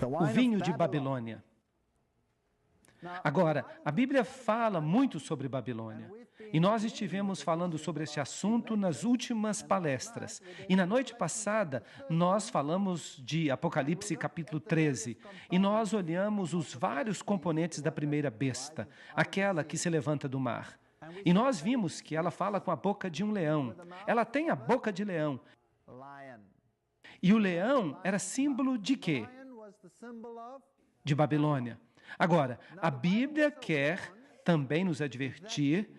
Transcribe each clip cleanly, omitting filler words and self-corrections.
o vinho de Babilônia. Agora, a Bíblia fala muito sobre Babilônia. E nós estivemos falando sobre esse assunto nas últimas palestras. E na noite passada, nós falamos de Apocalipse capítulo 13. E nós olhamos os vários componentes da primeira besta, aquela que se levanta do mar. E nós vimos que ela fala com a boca de um leão. Ela tem a boca de leão. E o leão era símbolo de quê? De Babilônia. Agora, a Bíblia quer também nos advertir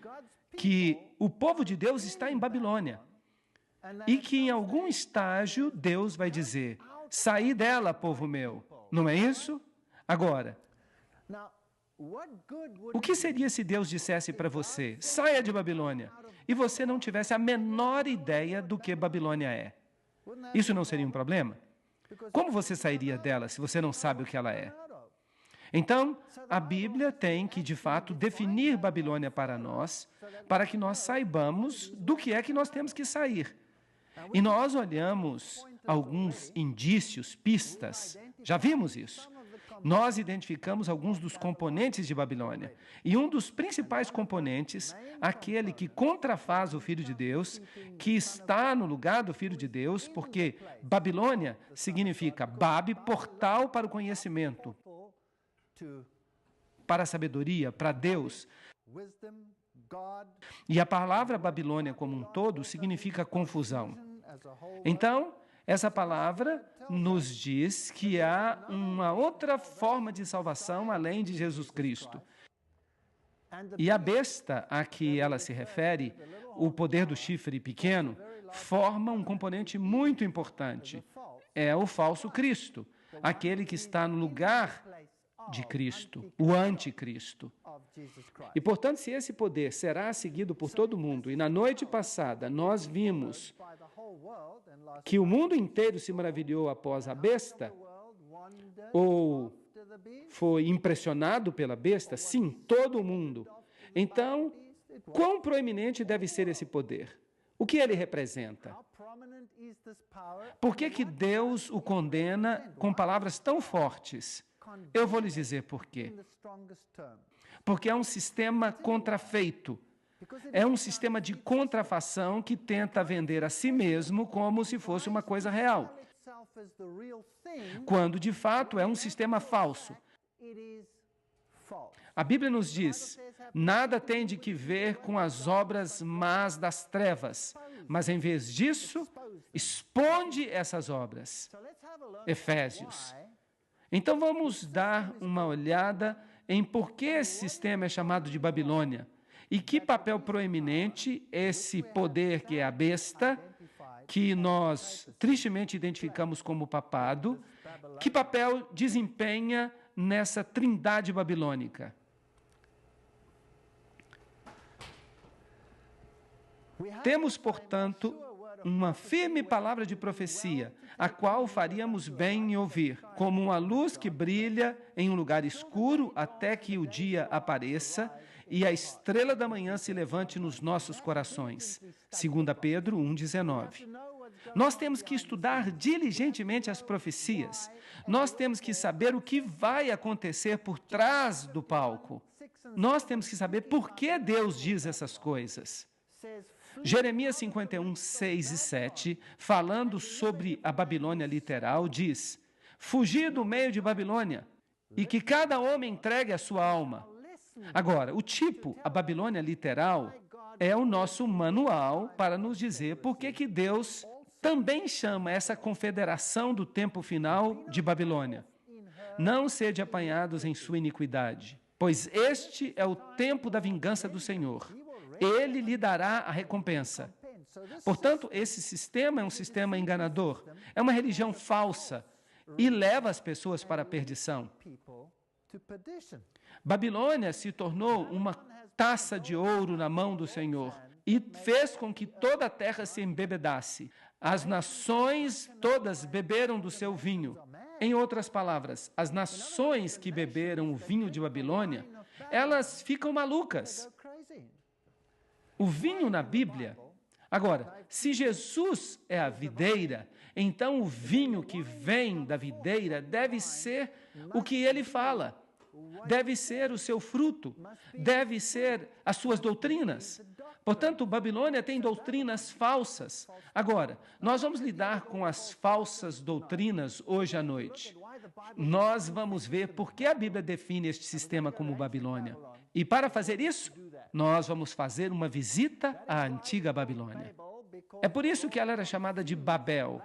que o povo de Deus está em Babilônia e que em algum estágio Deus vai dizer: saí dela, povo meu. Não é isso? Agora, o que seria se Deus dissesse para você: saia de Babilônia, e você não tivesse a menor ideia do que Babilônia é? Isso não seria um problema? Como você sairia dela se você não sabe o que ela é? Então, a Bíblia tem que, de fato, definir Babilônia para nós, para que nós saibamos do que é que nós temos que sair. E nós olhamos alguns indícios, pistas, já vimos isso. Nós identificamos alguns dos componentes de Babilônia. E um dos principais componentes, aquele que contrafaz o Filho de Deus, que está no lugar do Filho de Deus, porque Babilônia significa Babe, portal para o conhecimento, para a sabedoria, para Deus. E a palavra Babilônia como um todo significa confusão. Então, essa palavra nos diz que há uma outra forma de salvação além de Jesus Cristo. E a besta a que ela se refere, o poder do chifre pequeno, forma um componente muito importante. É o falso Cristo, aquele que está no lugar de Cristo, o anticristo. E, portanto, se esse poder será seguido por todo mundo, e na noite passada nós vimos que o mundo inteiro se maravilhou após a besta, ou foi impressionado pela besta, sim, todo mundo. Então, quão proeminente deve ser esse poder? O que ele representa? Por que Deus o condena com palavras tão fortes? Eu vou lhes dizer por quê. Porque é um sistema contrafeito. É um sistema de contrafação que tenta vender a si mesmo como se fosse uma coisa real, quando de fato é um sistema falso. A Bíblia nos diz: nada tem de que ver com as obras más das trevas, mas em vez disso, expõe essas obras. Efésios. Então vamos dar uma olhada em por que esse sistema é chamado de Babilônia e que papel proeminente esse poder que é a besta, que nós tristemente identificamos como papado, que papel desempenha nessa trindade babilônica. Temos, portanto, uma firme palavra de profecia, a qual faríamos bem em ouvir, como uma luz que brilha em um lugar escuro até que o dia apareça e a estrela da manhã se levante nos nossos corações. 2 Pedro 1,19. Nós temos que estudar diligentemente as profecias. Nós temos que saber o que vai acontecer por trás do palco. Nós temos que saber por que Deus diz essas coisas. Jeremias 51, 6 e 7, falando sobre a Babilônia literal, diz: fugir do meio de Babilônia, e que cada homem entregue a sua alma. Agora, o tipo, a Babilônia literal, é o nosso manual para nos dizer por que Deus também chama essa confederação do tempo final de Babilônia. Não sede apanhados em sua iniquidade, pois este é o tempo da vingança do Senhor. Ele lhe dará a recompensa. Portanto, esse sistema é um sistema enganador, é uma religião falsa e leva as pessoas para a perdição. Babilônia se tornou uma taça de ouro na mão do Senhor e fez com que toda a terra se embebedasse. As nações todas beberam do seu vinho. Em outras palavras, as nações que beberam o vinho de Babilônia, elas ficam malucas. O vinho na Bíblia. Agora, se Jesus é a videira então o vinho que vem da videira deve ser o que ele fala, deve ser o seu fruto, deve ser as suas doutrinas. Portanto, Babilônia tem doutrinas falsas. Agora, nós vamos lidar com as falsas doutrinas hoje à noite. Nós vamos ver por que a Bíblia define este sistema como Babilônia. E para fazer isso, nós vamos fazer uma visita à antiga Babilônia. É por isso que ela era chamada de Babel,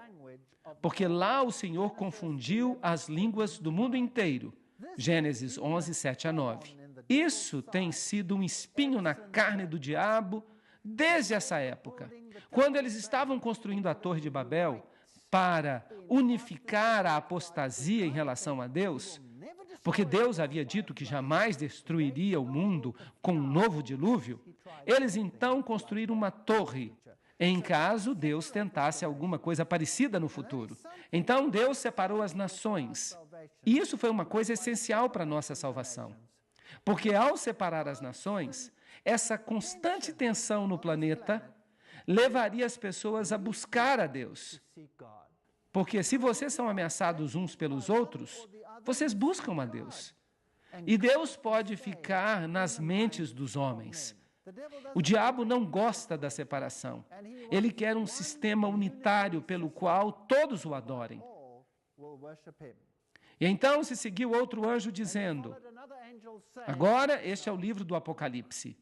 porque lá o Senhor confundiu as línguas do mundo inteiro. Gênesis 11, 7 a 9. Isso tem sido um espinho na carne do diabo desde essa época. Quando eles estavam construindo a Torre de Babel para unificar a apostasia em relação a Deus, porque Deus havia dito que jamais destruiria o mundo com um novo dilúvio, eles então construíram uma torre, em caso Deus tentasse alguma coisa parecida no futuro. Então Deus separou as nações. E isso foi uma coisa essencial para a nossa salvação. Porque ao separar as nações, essa constante tensão no planeta levaria as pessoas a buscar a Deus. Porque se vocês são ameaçados uns pelos outros, vocês buscam a Deus. E Deus pode ficar nas mentes dos homens. O diabo não gosta da separação. Ele quer um sistema unitário pelo qual todos o adorem. E então se seguiu outro anjo dizendo, agora este é o livro do Apocalipse.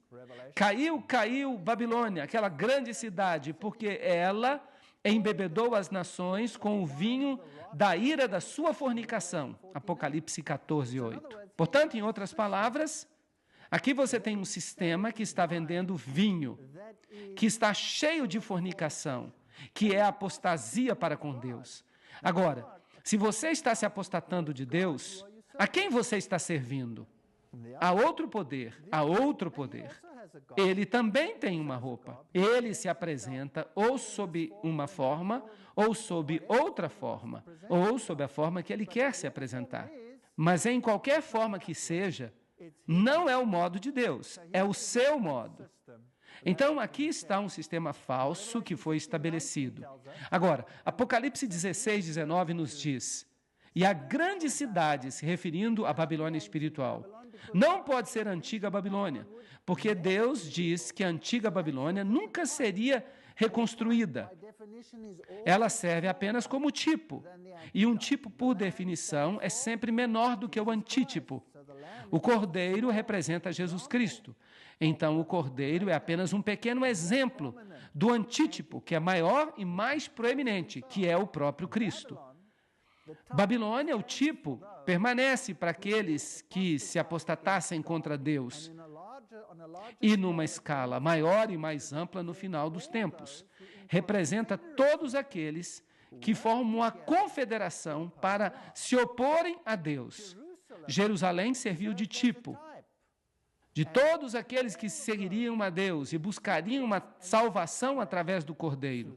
Caiu, caiu Babilônia, aquela grande cidade, porque ela embebedou as nações com o vinho da ira da sua fornicação. Apocalipse 14, 8. Portanto, em outras palavras, aqui você tem um sistema que está vendendo vinho, que está cheio de fornicação, que é apostasia para com Deus. Agora, se você está se apostatando de Deus, a quem você está servindo? A outro poder, a outro poder. Ele também tem uma roupa. Ele se apresenta ou sob uma forma, ou sob outra forma, ou sob a forma que ele quer se apresentar. Mas em qualquer forma que seja, não é o modo de Deus, é o seu modo. Então, aqui está um sistema falso que foi estabelecido. Agora, Apocalipse 16, 19 nos diz, e a grande cidade, se referindo à Babilônia espiritual, não pode ser a antiga Babilônia, porque Deus diz que a antiga Babilônia nunca seria reconstruída. Ela serve apenas como tipo, e um tipo, por definição, é sempre menor do que o antítipo. O cordeiro representa Jesus Cristo. Então, o cordeiro é apenas um pequeno exemplo do antítipo, que é maior e mais proeminente, que é o próprio Cristo. Babilônia, o tipo, permanece para aqueles que se apostatassem contra Deus, e numa escala maior e mais ampla no final dos tempos. Representa todos aqueles que formam uma confederação para se oporem a Deus. Jerusalém serviu de tipo de todos aqueles que seguiriam a Deus e buscariam uma salvação através do Cordeiro.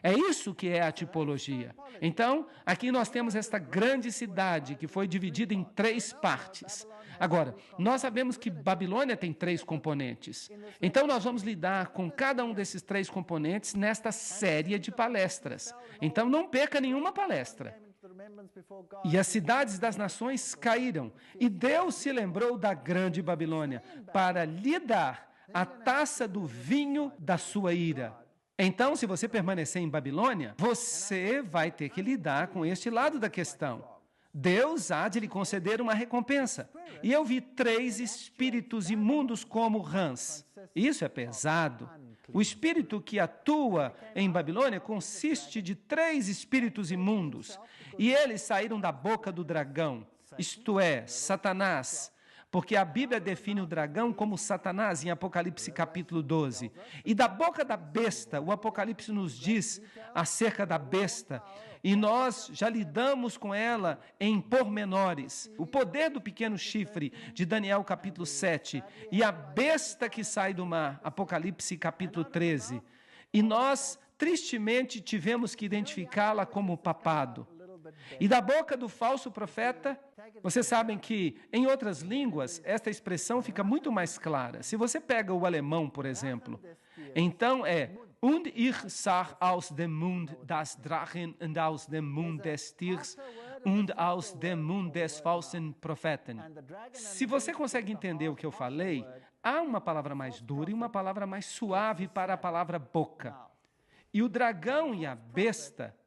É isso que é a tipologia. Então, aqui nós temos esta grande cidade que foi dividida em 3 partes. Agora, nós sabemos que Babilônia tem 3 componentes. Então, nós vamos lidar com cada um desses 3 componentes nesta série de palestras. Então, não perca nenhuma palestra. E as cidades das nações caíram, e Deus se lembrou da grande Babilônia para lhe dar a taça do vinho da sua ira. Então, se você permanecer em Babilônia, você vai ter que lidar com este lado da questão. Deus há de lhe conceder uma recompensa. E eu vi 3 espíritos imundos como rãs. Isso é pesado. O espírito que atua em Babilônia consiste de 3 espíritos imundos. E eles saíram da boca do dragão, isto é, Satanás. Porque a Bíblia define o dragão como Satanás em Apocalipse capítulo 12. E da boca da besta, o Apocalipse nos diz acerca da besta. E nós já lidamos com ela em pormenores. O poder do pequeno chifre, de Daniel capítulo 7. E a besta que sai do mar, Apocalipse capítulo 13. E nós, tristemente, tivemos que identificá-la como papado. E da boca do falso profeta, vocês sabem que, em outras línguas, esta expressão fica muito mais clara. Se você pega o alemão, por exemplo, então é Und ich sah aus dem Mund das Drachen und aus dem Mund des Tiers und aus dem Mund des falschen Propheten. Se você consegue entender o que eu falei, há uma palavra mais dura e uma palavra mais suave para a palavra boca. E o dragão e a besta,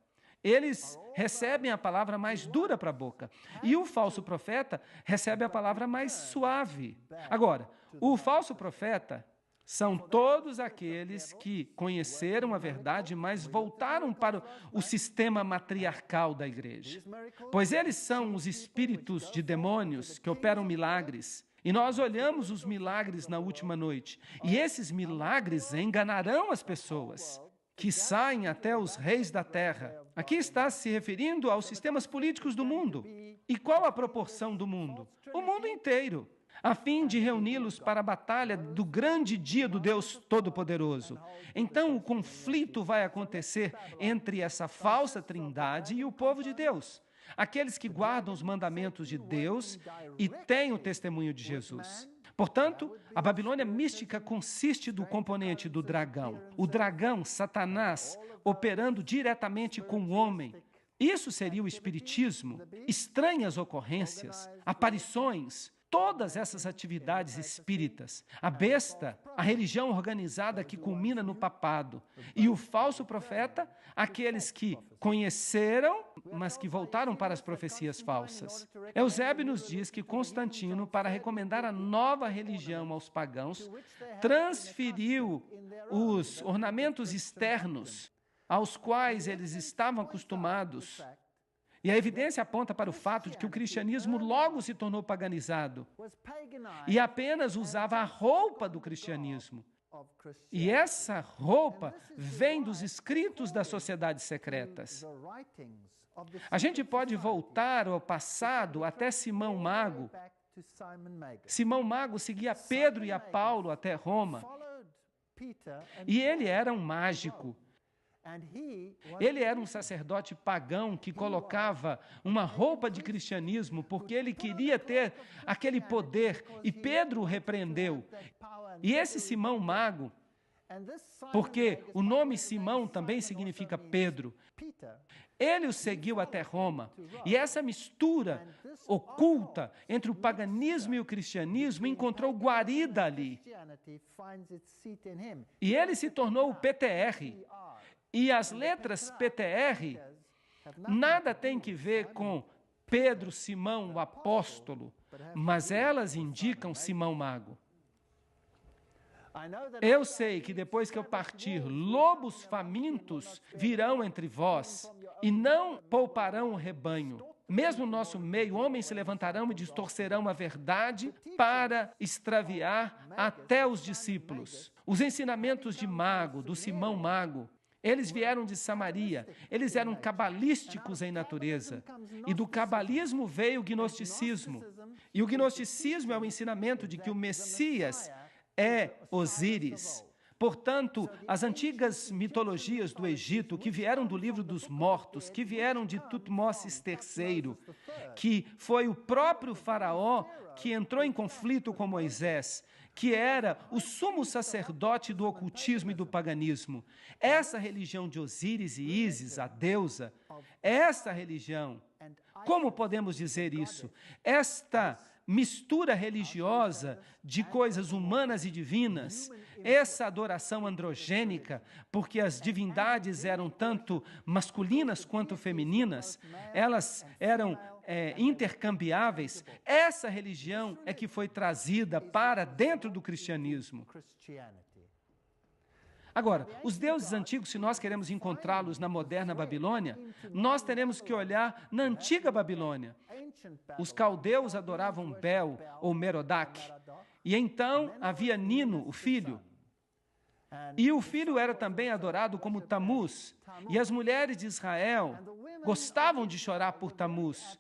eles recebem a palavra mais dura para a boca. E o falso profeta recebe a palavra mais suave. Agora, o falso profeta são todos aqueles que conheceram a verdade, mas voltaram para o sistema matriarcal da igreja. Pois eles são os espíritos de demônios que operam milagres. E nós olhamos os milagres na última noite. E esses milagres enganarão as pessoas, que saem até os reis da terra. Aqui está se referindo aos sistemas políticos do mundo. E qual a proporção do mundo? O mundo inteiro, a fim de reuni-los para a batalha do grande dia do Deus Todo-Poderoso. Então, o conflito vai acontecer entre essa falsa trindade e o povo de Deus, aqueles que guardam os mandamentos de Deus e têm o testemunho de Jesus. Portanto, a Babilônia mística consiste do componente do dragão. O dragão, Satanás, operando diretamente com o homem. Isso seria o espiritismo, estranhas ocorrências, aparições, todas essas atividades espíritas. A besta, a religião organizada que culmina no papado. E o falso profeta, aqueles que conheceram, mas que voltaram para as profecias falsas. Eusébio nos diz que Constantino, para recomendar a nova religião aos pagãos, transferiu os ornamentos externos aos quais eles estavam acostumados. E a evidência aponta para o fato de que o cristianismo logo se tornou paganizado e apenas usava a roupa do cristianismo. E essa roupa vem dos escritos das sociedades secretas. A gente pode voltar ao passado até Simão Mago. Simão Mago seguia Pedro e a Paulo até Roma. E ele era um mágico. Ele era um sacerdote pagão que colocava uma roupa de cristianismo porque ele queria ter aquele poder, e Pedro o repreendeu. E esse Simão Mago, porque o nome Simão também significa Pedro, ele o seguiu até Roma. E essa mistura oculta entre o paganismo e o cristianismo encontrou guarida ali. E ele se tornou o PTR. E as letras PTR nada tem que ver com Pedro, Simão, o apóstolo, mas elas indicam Simão Mago. Eu sei que depois que eu partir, lobos famintos virão entre vós e não pouparão o rebanho. Mesmo no nosso meio, homens se levantarão e distorcerão a verdade para extraviar até os discípulos. Os ensinamentos de Mago, do Simão Mago, eles vieram de Samaria, eles eram cabalísticos em natureza. E do cabalismo veio o gnosticismo. E o gnosticismo é o ensinamento de que o Messias é Osíris. Portanto, as antigas mitologias do Egito, que vieram do livro dos mortos, que vieram de Tutmoses III, que foi o próprio faraó que entrou em conflito com Moisés, que era o sumo sacerdote do ocultismo e do paganismo. Essa religião de Osíris e Ísis, a deusa, essa religião, como podemos dizer isso? Esta mistura religiosa de coisas humanas e divinas, essa adoração androgênica, porque as divindades eram tanto masculinas quanto femininas, elas eram intercambiáveis. Essa religião é que foi trazida para dentro do cristianismo. Agora, os deuses antigos, se nós queremos encontrá-los na moderna Babilônia, nós teremos que olhar na antiga Babilônia. Os caldeus adoravam Bel ou Merodach, e então havia Nino, o filho. E o filho era também adorado como Tamuz, e as mulheres de Israel gostavam de chorar por Tamuz,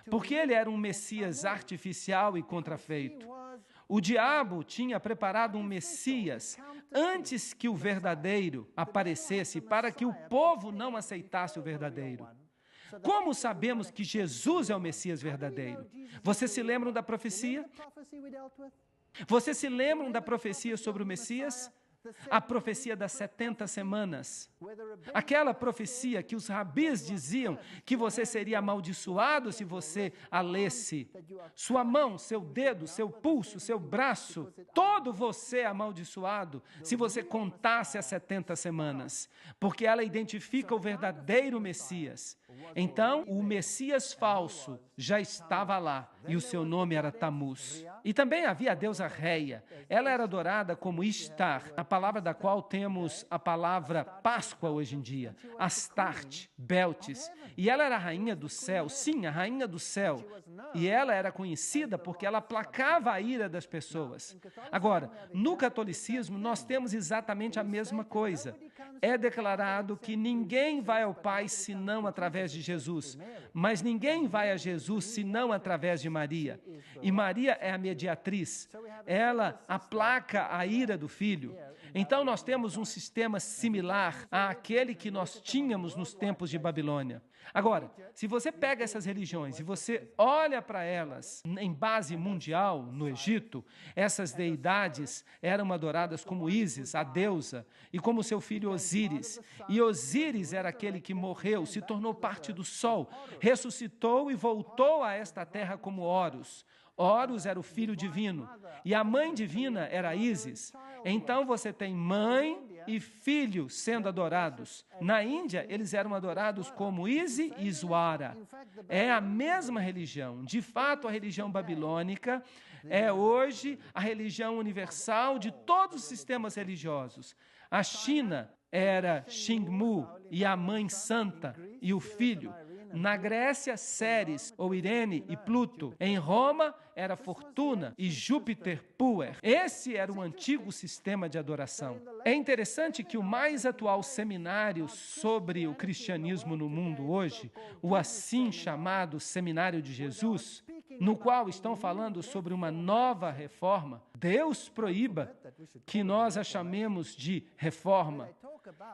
porque ele era um Messias artificial e contrafeito. O diabo tinha preparado um Messias antes que o verdadeiro aparecesse, para que o povo não aceitasse o verdadeiro. Como sabemos que Jesus é o Messias verdadeiro? Vocês se lembram da profecia? Vocês se lembram da profecia sobre o Messias? A profecia das 70 semanas. Aquela profecia que os rabis diziam que você seria amaldiçoado se você a lesse. Sua mão, seu dedo, seu pulso, seu braço, todo você é amaldiçoado se você contasse as 70 semanas. Porque ela identifica o verdadeiro Messias. Então, o Messias falso já estava lá e o seu nome era Tamuz. E também havia a deusa Reia. Ela era adorada como Ishtar, a palavra da qual temos a palavra Páscoa hoje em dia. Astarte, Beltis. E ela era a rainha do céu, sim, a rainha do céu. E ela era conhecida porque ela aplacava a ira das pessoas. Agora, no catolicismo, nós temos exatamente a mesma coisa. É declarado que ninguém vai ao Pai senão através de Jesus, mas ninguém vai a Jesus senão através de Maria. E Maria é a mediatriz. Ela aplaca a ira do Filho. Então, nós temos um sistema similar àquele que nós tínhamos nos tempos de Babilônia. Agora, se você pega essas religiões e você olha para elas em base mundial, no Egito, essas deidades eram adoradas como Ísis, a deusa, e como seu filho Osíris. E Osíris era aquele que morreu, se tornou parte do sol, ressuscitou e voltou a esta terra como Horus. Horus era o filho divino e a mãe divina era Ísis. Então você tem mãe e filho sendo adorados. Na Índia, eles eram adorados como Isi e Iswara. É a mesma religião. De fato, a religião babilônica é hoje a religião universal de todos os sistemas religiosos. A China era Xingmu e a mãe santa e o filho. Na Grécia, Ceres, ou Irene e Pluto. Em Roma, era Fortuna e Júpiter Puer. Esse era o antigo sistema de adoração. É interessante que o mais atual seminário sobre o cristianismo no mundo hoje, o assim chamado Seminário de Jesus, no qual estão falando sobre uma nova reforma, Deus proíba que nós a chamemos de reforma.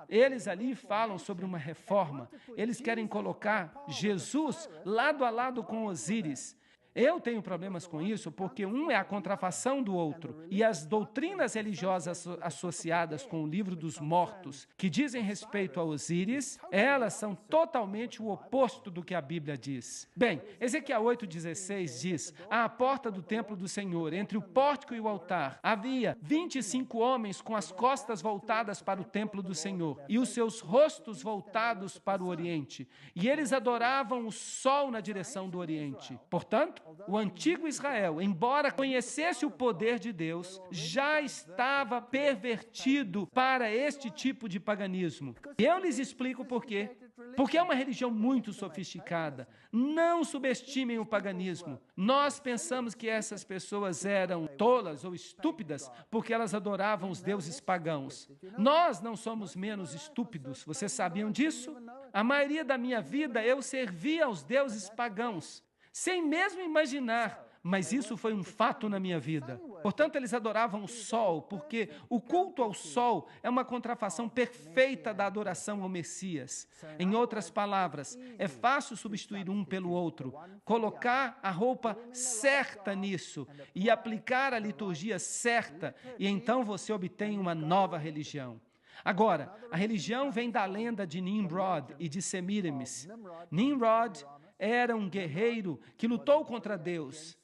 Eles ali falam sobre uma reforma. Eles querem colocar Jesus lado a lado com Osíris. Eu tenho problemas com isso porque um é a contrafação do outro. E as doutrinas religiosas associadas com o livro dos mortos, que dizem respeito a Osíris, elas são totalmente o oposto do que a Bíblia diz. Bem, Ezequiel 8,16 diz: à porta do templo do Senhor, entre o pórtico e o altar, havia 25 homens com as costas voltadas para o templo do Senhor e os seus rostos voltados para o oriente. E eles adoravam o sol na direção do oriente. Portanto, o antigo Israel, embora conhecesse o poder de Deus, já estava pervertido para este tipo de paganismo. E eu lhes explico por quê. Porque é uma religião muito sofisticada. Não subestimem o paganismo. Nós pensamos que essas pessoas eram tolas ou estúpidas porque elas adoravam os deuses pagãos. Nós não somos menos estúpidos. Vocês sabiam disso? A maioria da minha vida eu servia aos deuses pagãos, sem mesmo imaginar, mas isso foi um fato na minha vida. Portanto, eles adoravam o sol, porque o culto ao sol é uma contrafação perfeita da adoração ao Messias. Em outras palavras, é fácil substituir um pelo outro, colocar a roupa certa nisso e aplicar a liturgia certa, e então você obtém uma nova religião. Agora, a religião vem da lenda de Nimrod e de Semiramis. Nimrod era um guerreiro que lutou contra Deus.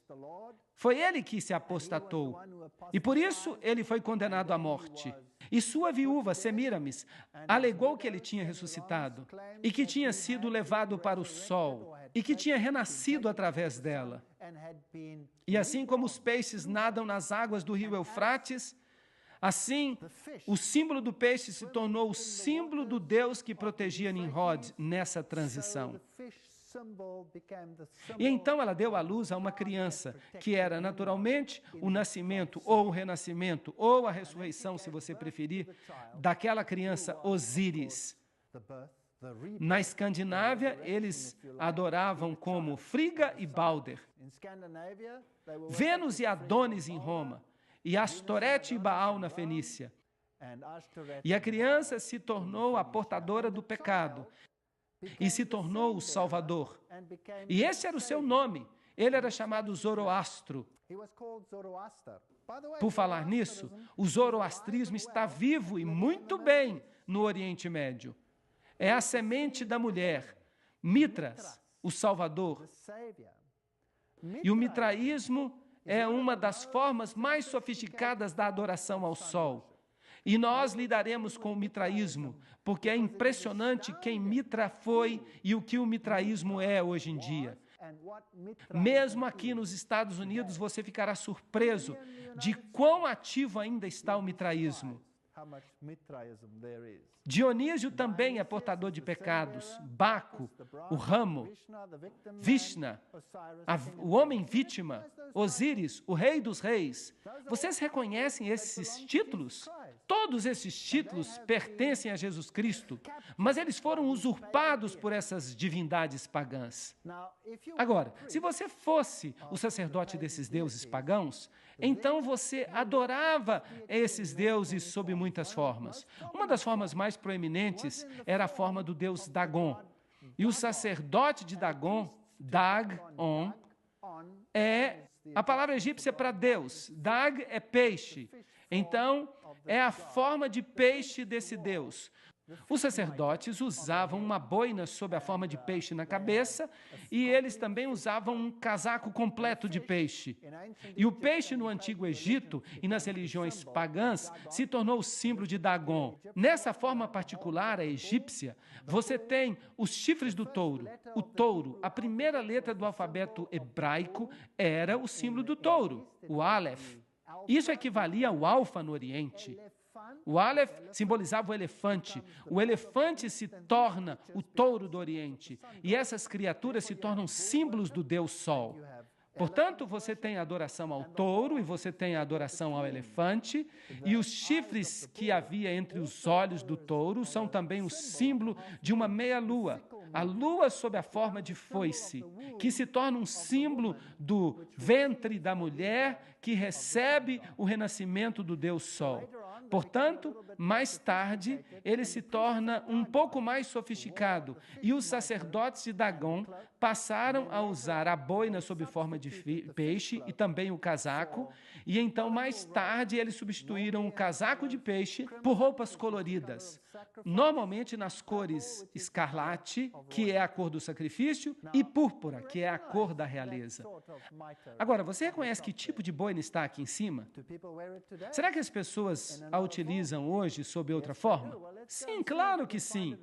Foi ele que se apostatou. E por isso ele foi condenado à morte. E sua viúva, Semiramis, alegou que ele tinha ressuscitado e que tinha sido levado para o sol e que tinha renascido através dela. E assim como os peixes nadam nas águas do rio Eufrates, assim, o símbolo do peixe se tornou o símbolo do Deus que protegia Nimrod nessa transição. E então ela deu à luz a uma criança, que era naturalmente o nascimento, ou o renascimento, ou a ressurreição, se você preferir, daquela criança Osíris. Na Escandinávia, eles adoravam como Frigga e Balder, Vênus e Adonis em Roma, e Astorete e Baal na Fenícia. E a criança se tornou a portadora do pecado e se tornou o Salvador. E esse era o seu nome. Ele era chamado Zoroastro. Por falar nisso, o zoroastrismo está vivo e muito bem no Oriente Médio. É a semente da mulher, Mitras, o Salvador. E o mitraísmo é uma das formas mais sofisticadas da adoração ao sol. E nós lidaremos com o mitraísmo, porque é impressionante quem Mitra foi e o que o mitraísmo é hoje em dia. Mesmo aqui nos Estados Unidos, você ficará surpreso de quão ativo ainda está o mitraísmo. Dionísio também é portador de pecados. Baco, o ramo, Vishna, o homem vítima, Osíris, o rei dos reis. Vocês reconhecem esses títulos? Todos esses títulos pertencem a Jesus Cristo, mas eles foram usurpados por essas divindades pagãs. Agora, se você fosse o sacerdote desses deuses pagãos, então você adorava esses deuses sob muitas formas. Uma das formas mais proeminentes era a forma do deus Dagon. E o sacerdote de Dagon, Dagon, é a palavra egípcia para Deus. Dag é peixe. Então, é a forma de peixe desse Deus. Os sacerdotes usavam uma boina sob a forma de peixe na cabeça e eles também usavam um casaco completo de peixe. E o peixe no Antigo Egito e nas religiões pagãs se tornou o símbolo de Dagon. Nessa forma particular, a egípcia, você tem os chifres do touro. O touro, a primeira letra do alfabeto hebraico, era o símbolo do touro, o Aleph. Isso equivalia ao alfa no Oriente. O Aleph simbolizava o elefante. O elefante se torna o touro do Oriente. E essas criaturas se tornam símbolos do Deus Sol. Portanto, você tem a adoração ao touro e você tem a adoração ao elefante, e os chifres que havia entre os olhos do touro são também o símbolo de uma meia-lua, a lua sob a forma de foice, que se torna um símbolo do ventre da mulher que recebe o renascimento do Deus Sol. Portanto, mais tarde, ele se torna um pouco mais sofisticado, e os sacerdotes de Dagon passaram a usar a boina sob forma de peixe e também o casaco, e então, mais tarde, eles substituíram o casaco de peixe por roupas coloridas, normalmente nas cores escarlate, que é a cor do sacrifício, e púrpura, que é a cor da realeza. Agora, você reconhece que tipo de boina está aqui em cima? Será que as pessoas a utilizam hoje sob outra forma? Sim, claro que sim.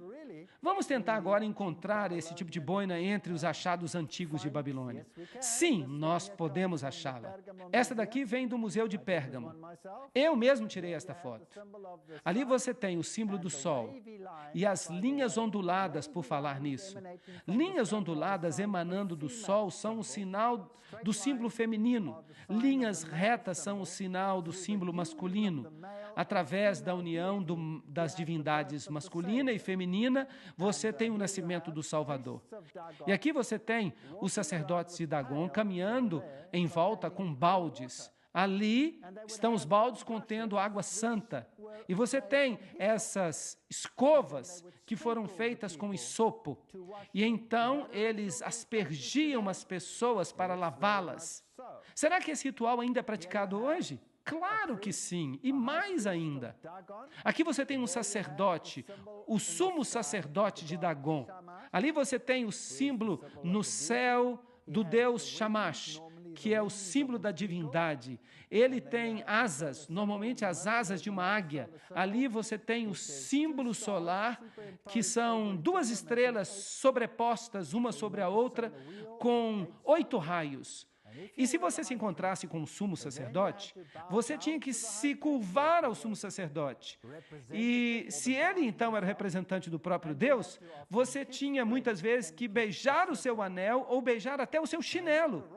Vamos tentar agora encontrar esse tipo de boina entre os achados antigos de Babilônia. Sim, nós podemos achá-la. Essa daqui vem do Museu de Pérgamo. Eu mesmo tirei esta foto. Ali você tem o símbolo do sol e as linhas onduladas, por falar nisso. Linhas onduladas emanando do sol são o sinal do símbolo feminino. Linhas retas são o sinal do símbolo masculino. Através da união das divindades masculina e feminina, você tem o nascimento do Salvador. E aqui você tem os sacerdotes de Dagon caminhando em volta com baldes. Ali estão os baldes contendo água santa. E você tem essas escovas que foram feitas com isopo. E então eles aspergiam as pessoas para lavá-las. Será que esse ritual ainda é praticado hoje? Claro que sim, e mais ainda. Aqui você tem um sacerdote, o sumo sacerdote de Dagon. Ali você tem o símbolo no céu do deus Shamash, que é o símbolo da divindade. Ele tem asas, normalmente as asas de uma águia. Ali você tem o símbolo solar, que são duas estrelas sobrepostas uma sobre a outra, com 8 raios. E se você se encontrasse com o sumo sacerdote, você tinha que se curvar ao sumo sacerdote. E se ele, então, era representante do próprio Deus, você tinha, muitas vezes, que beijar o seu anel ou beijar até o seu chinelo.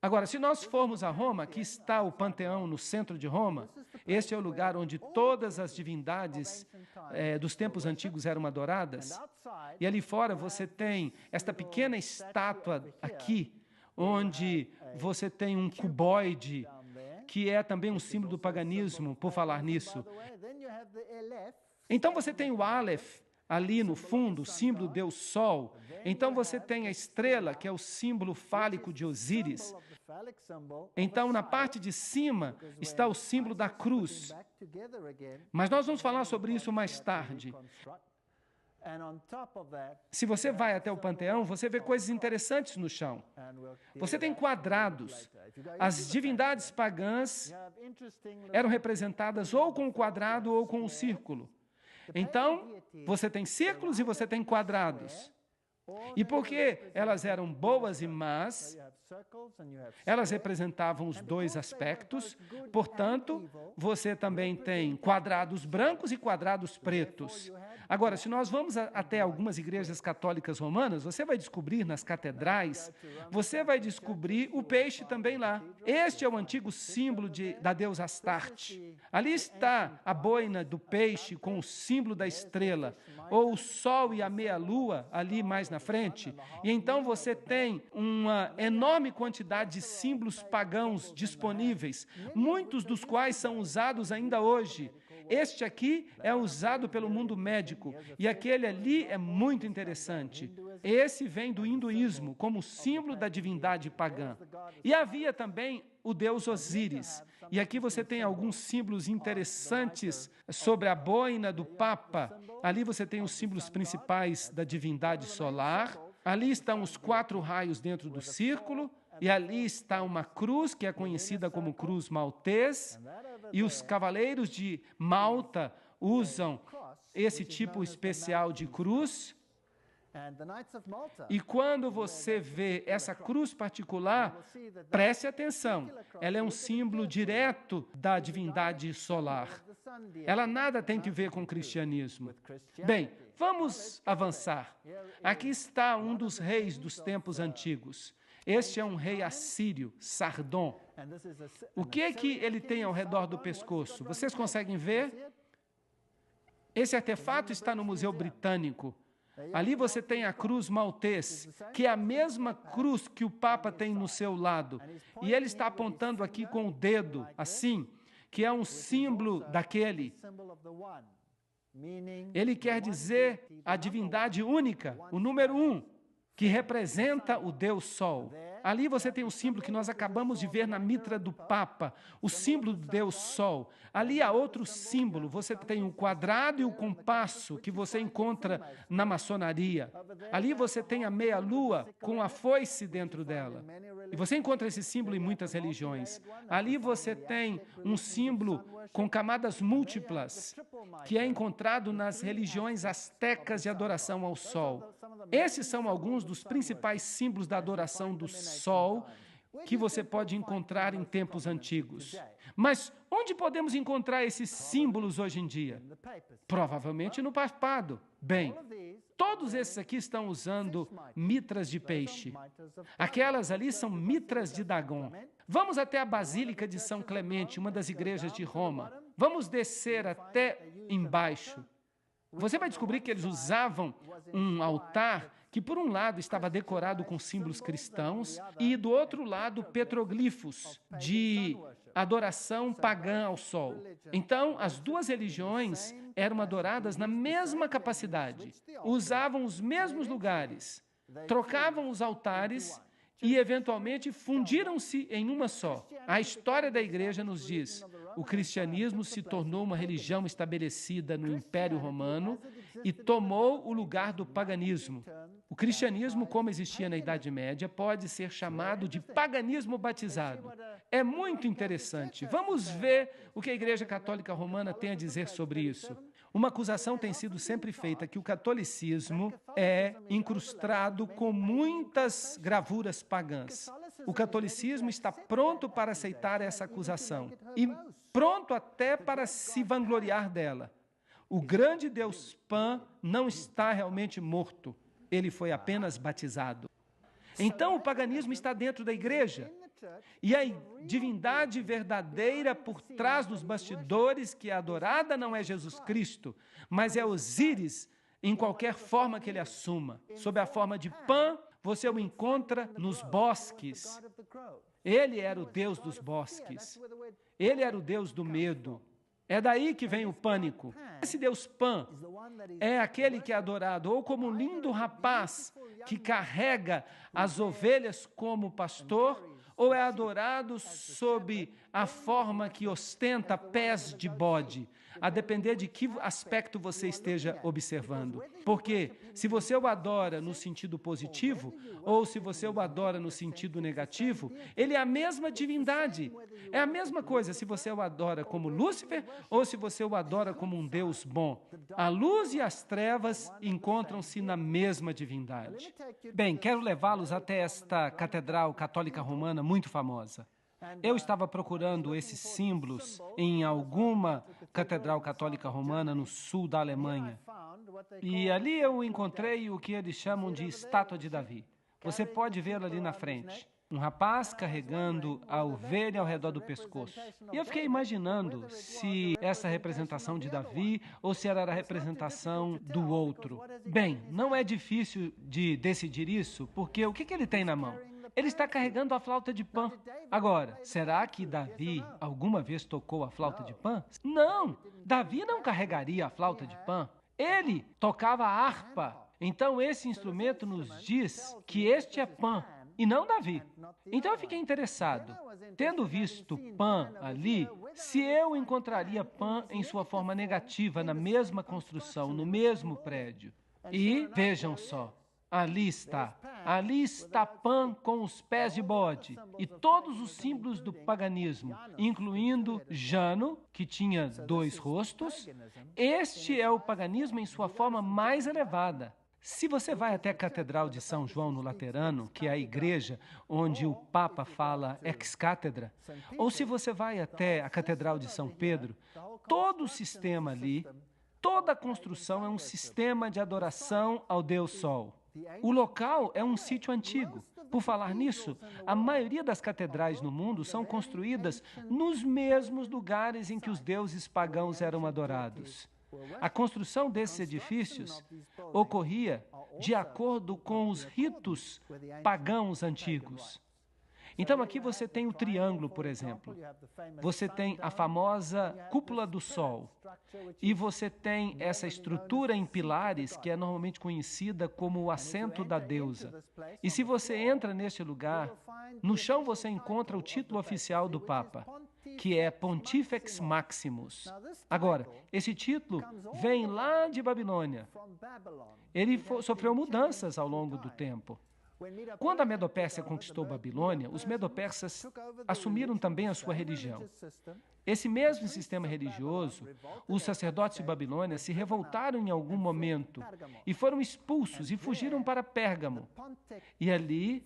Agora, se nós formos a Roma, aqui está o Panteão no centro de Roma. Este é o lugar onde todas as divindades dos tempos antigos eram adoradas. E ali fora você tem esta pequena estátua aqui, onde você tem um cuboide, que é também um símbolo do paganismo, por falar nisso. Então você tem o Aleph ali no fundo, o símbolo do Deus Sol. Então você tem a estrela, que é o símbolo fálico de Osíris. Então, na parte de cima está o símbolo da cruz. Mas nós vamos falar sobre isso mais tarde. Se você vai até o Panteão, você vê coisas interessantes no chão. Você tem quadrados. As divindades pagãs eram representadas ou com um quadrado ou com um círculo. Então, você tem círculos e você tem quadrados. E porque elas eram boas e más, elas representavam os dois aspectos, portanto, você também tem quadrados brancos e quadrados pretos. Agora, se nós vamos até algumas igrejas católicas romanas, você vai descobrir nas catedrais, você vai descobrir o peixe também lá. Este é o antigo símbolo da deusa Astarte. Ali está a boina do peixe com o símbolo da estrela, ou o sol e a meia-lua ali mais na frente. E então você tem uma enorme quantidade de símbolos pagãos disponíveis, muitos dos quais são usados ainda hoje. Este aqui é usado pelo mundo médico e aquele ali é muito interessante. Esse vem do hinduísmo como símbolo da divindade pagã. E havia também o deus Osíris. E aqui você tem alguns símbolos interessantes sobre a boina do Papa. Ali você tem os símbolos principais da divindade solar. Ali estão os 4 raios dentro do círculo. E ali está uma cruz, que é conhecida como cruz maltês, e os cavaleiros de Malta usam esse tipo especial de cruz. E quando você vê essa cruz particular, preste atenção, ela é um símbolo direto da divindade solar. Ela nada tem que ver com o cristianismo. Bem, vamos avançar. Aqui está um dos reis dos tempos antigos. Este é um rei assírio, Sardom. O que é que ele tem ao redor do pescoço? Vocês conseguem ver? Esse artefato está no Museu Britânico. Ali você tem a cruz maltês, que é a mesma cruz que o Papa tem no seu lado. E ele está apontando aqui com o dedo, assim, que é um símbolo daquele. Ele quer dizer a divindade única, o número 1. Que representa o Deus Sol. Ali você tem o símbolo que nós acabamos de ver na mitra do Papa, o símbolo do Deus Sol. Ali há outro símbolo, você tem o quadrado e o compasso que você encontra na maçonaria. Ali você tem a meia-lua com a foice dentro dela. E você encontra esse símbolo em muitas religiões. Ali você tem um símbolo com camadas múltiplas, que é encontrado nas religiões astecas de adoração ao Sol. Esses são alguns dos principais símbolos da adoração do Sol que você pode encontrar em tempos antigos. Mas onde podemos encontrar esses símbolos hoje em dia? Provavelmente no papado. Bem, todos esses aqui estão usando mitras de peixe. Aquelas ali são mitras de Dagon. Vamos até a Basílica de São Clemente, uma das igrejas de Roma. Vamos descer até embaixo. Você vai descobrir que eles usavam um altar que, por um lado, estava decorado com símbolos cristãos e, do outro lado, petroglifos de adoração pagã ao sol. Então, as duas religiões eram adoradas na mesma capacidade, usavam os mesmos lugares, trocavam os altares e, eventualmente, fundiram-se em uma só. A história da igreja nos diz: o cristianismo se tornou uma religião estabelecida no Império Romano e tomou o lugar do paganismo. O cristianismo, como existia na Idade Média, pode ser chamado de paganismo batizado. É muito interessante. Vamos ver o que a Igreja Católica Romana tem a dizer sobre isso. Uma acusação tem sido sempre feita que o catolicismo é incrustado com muitas gravuras pagãs. O catolicismo está pronto para aceitar essa acusação e pronto até para se vangloriar dela. O grande Deus Pan não está realmente morto, ele foi apenas batizado. Então o paganismo está dentro da igreja. E a divindade verdadeira por trás dos bastidores que é adorada não é Jesus Cristo, mas é Osíris, em qualquer forma que ele assuma. Sob a forma de Pan, você o encontra nos bosques. Ele era o Deus dos bosques. Ele era o Deus do medo. É daí que vem o pânico. Esse Deus Pan é aquele que é adorado ou como um lindo rapaz que carrega as ovelhas como pastor, ou é adorado sob a forma que ostenta pés de bode, a depender de que aspecto você esteja observando. Porque se você o adora no sentido positivo, ou se você o adora no sentido negativo, ele é a mesma divindade. É a mesma coisa se você o adora como Lúcifer, ou se você o adora como um Deus bom. A luz e as trevas encontram-se na mesma divindade. Bem, quero levá-los até esta catedral católica romana muito famosa. Eu estava procurando esses símbolos em alguma catedral católica romana no sul da Alemanha. E ali eu encontrei o que eles chamam de estátua de Davi. Você pode vê-la ali na frente. Um rapaz carregando a ovelha ao redor do pescoço. E eu fiquei imaginando se essa representação de Davi ou se era a representação do outro. Bem, não é difícil de decidir isso, porque o que ele tem na mão? Ele está carregando a flauta de Pan. Agora, será que Davi alguma vez tocou a flauta de Pan? Não! Davi não carregaria a flauta de Pan. Ele tocava a harpa. Então, esse instrumento nos diz que este é Pan e não Davi. Então, eu fiquei interessado, tendo visto Pan ali, se eu encontraria Pan em sua forma negativa, na mesma construção, no mesmo prédio. E, vejam só, ali está Pan com os pés de bode e todos os símbolos do paganismo, incluindo Jano, que tinha 2 rostos. Este é o paganismo em sua forma mais elevada. Se você vai até a Catedral de São João no Laterano, que é a igreja onde o Papa fala ex-cátedra, ou se você vai até a Catedral de São Pedro, todo o sistema ali, toda a construção é um sistema de adoração ao Deus Sol. O local é um sítio antigo. Por falar nisso, a maioria das catedrais no mundo são construídas nos mesmos lugares em que os deuses pagãos eram adorados. A construção desses edifícios ocorria de acordo com os ritos pagãos antigos. Então, aqui você tem o triângulo, por exemplo. Você tem a famosa cúpula do Sol. E você tem essa estrutura em pilares que é normalmente conhecida como o assento da deusa. E se você entra neste lugar, no chão você encontra o título oficial do Papa, que é Pontifex Maximus. Agora, esse título vem lá de Babilônia. Ele sofreu mudanças ao longo do tempo. Quando a Medo-Pérsia conquistou Babilônia, os Medo-Persas assumiram também a sua religião. Esse mesmo sistema religioso, os sacerdotes de Babilônia se revoltaram em algum momento e foram expulsos e fugiram para Pérgamo. E ali,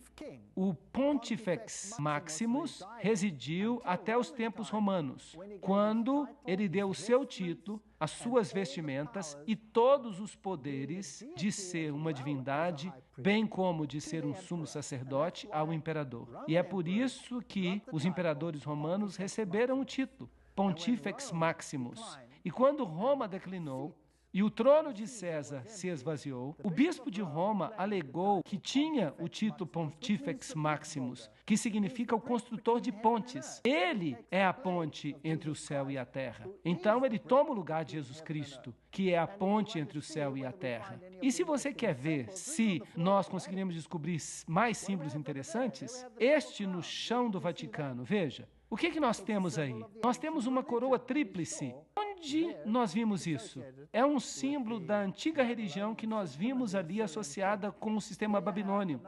o Pontifex Maximus residiu até os tempos romanos, quando ele deu o seu título, as suas vestimentas e todos os poderes de ser uma divindade, bem como de ser um sumo sacerdote ao imperador. E é por isso que os imperadores romanos receberam o título Pontifex Maximus. E quando Roma declinou e o trono de César se esvaziou, o bispo de Roma alegou que tinha o título Pontifex Maximus, que significa o construtor de pontes. Ele é a ponte entre o céu e a terra. Então, ele toma o lugar de Jesus Cristo, que é a ponte entre o céu e a terra. E se você quer ver se nós conseguiremos descobrir mais símbolos interessantes, este no chão do Vaticano, veja. O que nós temos aí? Nós temos uma coroa tríplice. Onde nós vimos isso? É um símbolo da antiga religião que nós vimos ali associada com o sistema babilônio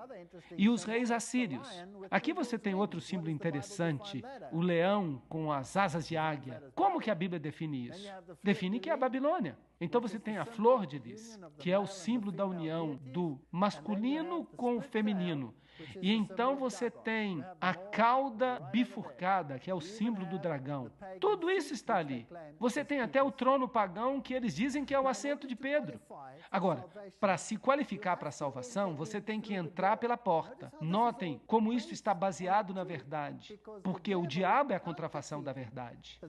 e os reis assírios. Aqui você tem outro símbolo interessante, o leão com as asas de águia. Como que a Bíblia define isso? Define que é a Babilônia. Então você tem a flor de lis, que é o símbolo da união do masculino com o feminino. E então você tem a cauda bifurcada, que é o símbolo do dragão. Tudo isso está ali. Você tem até o trono pagão, que eles dizem que é o assento de Pedro. Agora, para se qualificar para a salvação, você tem que entrar pela porta. Notem como isso está baseado na verdade, porque o diabo é a contrafação da verdade.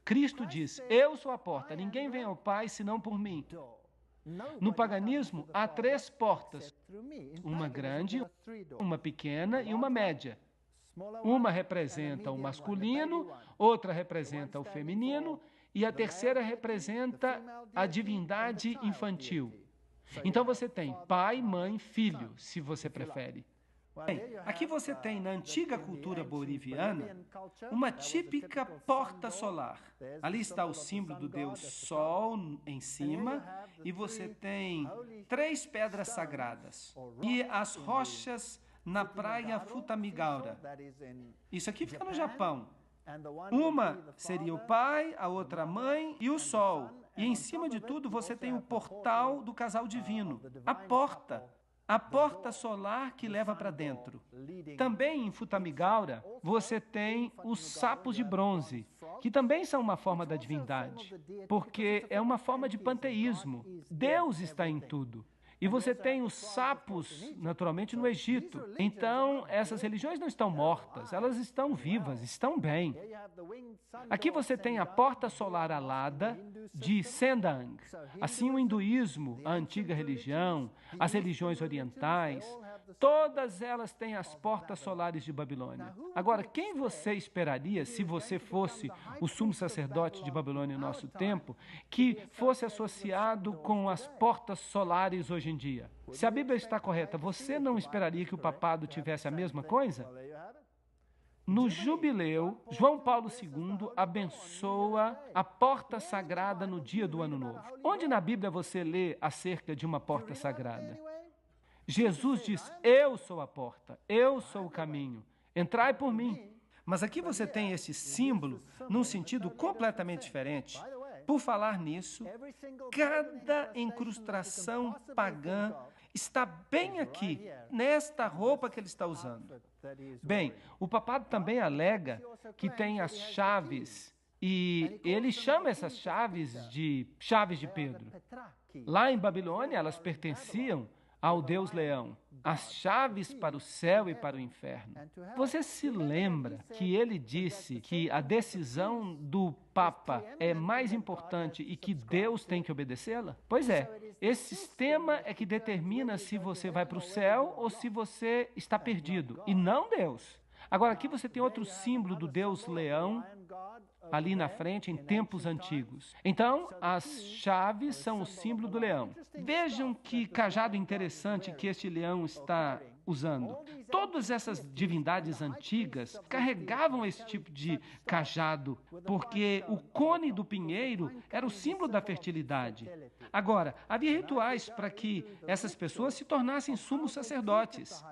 Cristo diz, eu sou a porta, ninguém vem ao Pai senão por mim. No paganismo, há 3 portas, uma grande, uma pequena e uma média. Uma representa o masculino, outra representa o feminino e a terceira representa a divindade infantil. Então você tem pai, mãe, filho, se você prefere. Bem, aqui você tem, na antiga cultura boliviana, uma típica porta solar. Ali está o símbolo do deus Sol em cima, e você tem 3 pedras sagradas e as rochas na praia Futamigaura. Isso aqui fica no Japão. Uma seria o pai, a outra a mãe e o sol. E em cima de tudo você tem o portal do casal divino, a porta solar que leva para dentro. Também em Futamigaura você tem os sapos de bronze, que também são uma forma da divindade, porque é uma forma de panteísmo. Deus está em tudo. E você tem os sapos, naturalmente, no Egito. Então, essas religiões não estão mortas, elas estão vivas, estão bem. Aqui você tem a porta solar alada de Sendang. Assim, o hinduísmo, a antiga religião, as religiões orientais, todas elas têm as portas solares de Babilônia. Agora, quem você esperaria, se você fosse o sumo sacerdote de Babilônia no nosso tempo, que fosse associado com as portas solares hoje em dia? Se a Bíblia está correta, você não esperaria que o papado tivesse a mesma coisa? No jubileu, João Paulo II abençoa a porta sagrada no dia do Ano Novo. Onde na Bíblia você lê acerca de uma porta sagrada? Jesus diz, eu sou a porta, eu sou o caminho, entrai por mim. Mas aqui você tem esse símbolo num sentido completamente diferente. Por falar nisso, cada incrustação pagã está bem aqui, nesta roupa que ele está usando. Bem, o papado também alega que tem as chaves, e ele chama essas chaves de Pedro. Lá em Babilônia, elas pertenciam ao Deus Leão, as chaves para o céu e para o inferno. Você se lembra que ele disse que a decisão do Papa é mais importante e que Deus tem que obedecê-la? Pois é, esse sistema é que determina se você vai para o céu ou se você está perdido, e não Deus. Agora, aqui você tem outro símbolo do Deus Leão, ali na frente, em tempos antigos. Então, as chaves são o símbolo do leão. Vejam que cajado interessante que este leão está usando. Todas essas divindades antigas carregavam esse tipo de cajado, porque o cone do pinheiro era o símbolo da fertilidade. Agora, havia rituais para que essas pessoas se tornassem sumos sacerdotes.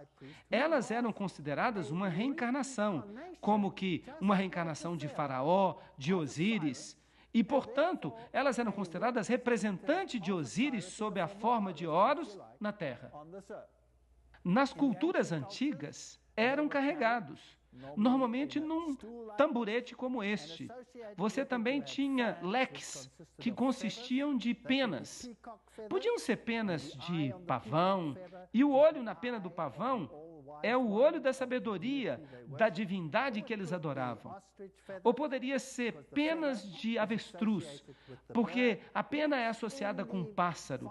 Elas eram consideradas uma reencarnação, como que uma reencarnação de Faraó, de Osíris, e, portanto, elas eram consideradas representantes de Osíris sob a forma de Horus na terra. Nas culturas antigas, eram carregados, normalmente num tamborete como este. Você também tinha leques, que consistiam de penas. Podiam ser penas de pavão, e o olho na pena do pavão é o olho da sabedoria da divindade que eles adoravam. Ou poderia ser penas de avestruz, porque a pena é associada com um pássaro,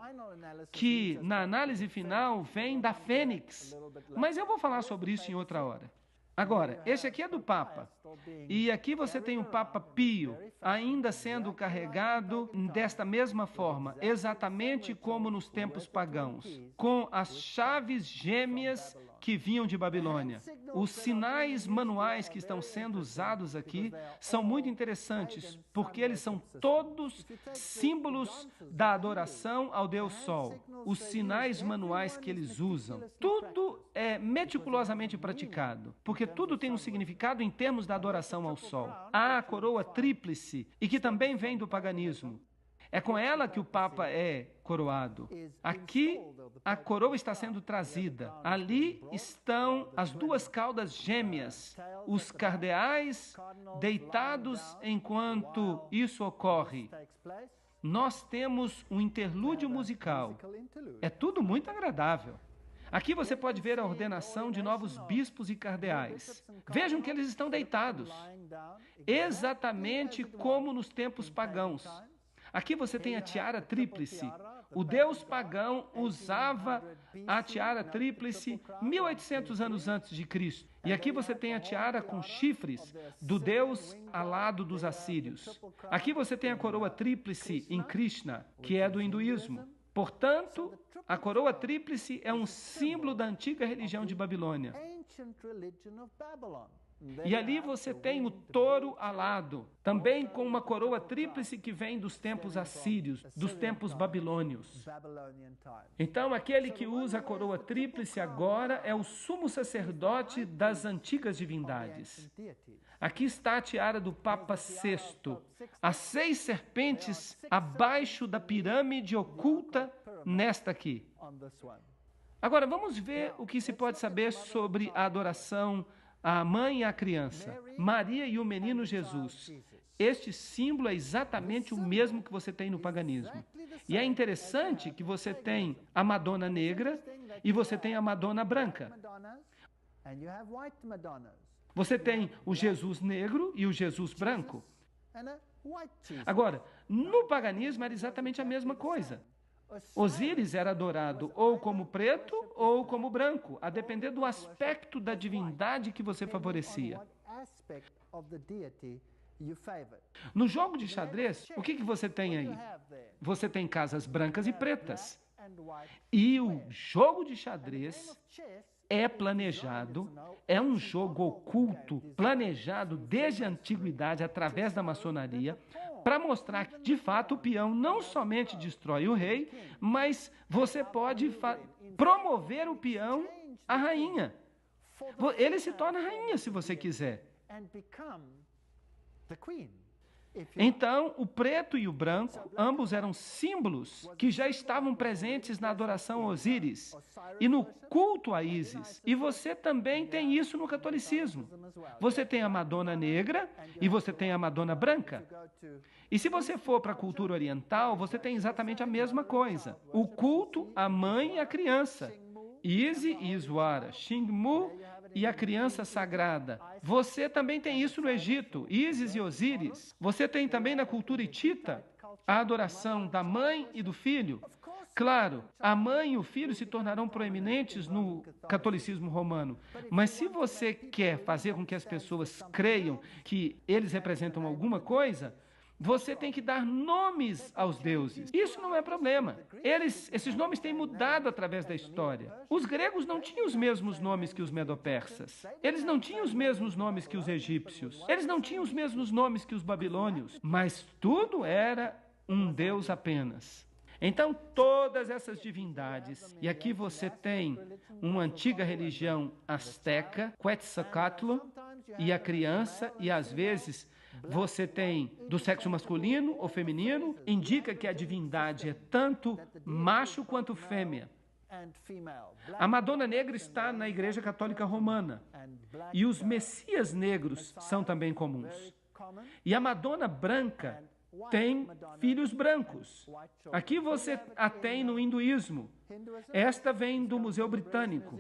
que na análise final vem da fênix. Mas eu vou falar sobre isso em outra hora. Agora, este aqui é do Papa, e aqui você tem o Papa Pio, ainda sendo carregado desta mesma forma, exatamente como nos tempos pagãos, com as chaves gêmeas que vinham de Babilônia. Os sinais manuais que estão sendo usados aqui são muito interessantes, porque eles são todos símbolos da adoração ao Deus Sol. Os sinais manuais que eles usam, tudo é meticulosamente praticado, porque tudo tem um significado em termos da adoração ao Sol. Há a coroa tríplice, e que também vem do paganismo. É com ela que o Papa é coroado. Aqui, a coroa está sendo trazida. Ali estão as duas caudas gêmeas, os cardeais deitados enquanto isso ocorre. Nós temos um interlúdio musical. É tudo muito agradável. Aqui você pode ver a ordenação de novos bispos e cardeais. Vejam que eles estão deitados, exatamente como nos tempos pagãos. Aqui você tem a tiara tríplice. O deus pagão usava a tiara tríplice 1800 anos antes de Cristo. E aqui você tem a tiara com chifres do deus alado dos assírios. Aqui você tem a coroa tríplice em Krishna, que é do hinduísmo. Portanto, a coroa tríplice é um símbolo da antiga religião de Babilônia. E ali você tem o touro alado, também com uma coroa tríplice que vem dos tempos assírios, dos tempos babilônios. Então, aquele que usa a coroa tríplice agora é o sumo sacerdote das antigas divindades. Aqui está a tiara do Papa VI, as 6 serpentes abaixo da pirâmide oculta nesta aqui. Agora, vamos ver o que se pode saber sobre a adoração à mãe e à criança, Maria e o menino Jesus. Este símbolo é exatamente o mesmo que você tem no paganismo. E é interessante que você tem a Madonna negra e você tem a Madonna branca. Você tem o Jesus negro e o Jesus branco. Agora, no paganismo era exatamente a mesma coisa. Osíris era adorado ou como preto ou como branco, a depender do aspecto da divindade que você favorecia. No jogo de xadrez, o que você tem aí? Você tem casas brancas e pretas. E o jogo de xadrez é planejado, é um jogo oculto, planejado desde a antiguidade através da maçonaria, para mostrar que, de fato, o peão não somente destrói o rei, mas você pode promover o peão à rainha. Ele se torna rainha se você quiser. Então, o preto e o branco, ambos eram símbolos que já estavam presentes na adoração a Osíris e no culto a Ísis. E você também tem isso no catolicismo. Você tem a Madonna negra e você tem a Madonna branca. E se você for para a cultura oriental, você tem exatamente a mesma coisa. O culto à mãe e à criança. Isis e Iswara, Xingmu e a criança sagrada. Você também tem isso no Egito, Ísis e Osíris. Você tem também na cultura hitita a adoração da mãe e do filho. Claro, a mãe e o filho se tornarão proeminentes no catolicismo romano, mas se você quer fazer com que as pessoas creiam que eles representam alguma coisa, você tem que dar nomes aos deuses. Isso não é problema. Esses nomes têm mudado através da história. Os gregos não tinham os mesmos nomes que os medo-persas. Eles não tinham os mesmos nomes que os egípcios. Eles não tinham os mesmos nomes que os babilônios. Mas tudo era um deus apenas. Então, todas essas divindades, e aqui você tem uma antiga religião asteca, Quetzalcoatl, e a criança, e às vezes você tem do sexo masculino ou feminino, indica que a divindade é tanto macho quanto fêmea. A Madonna negra está na Igreja Católica Romana, e os messias negros são também comuns. E a Madonna branca tem filhos brancos. Aqui você a tem no hinduísmo. Esta vem do Museu Britânico.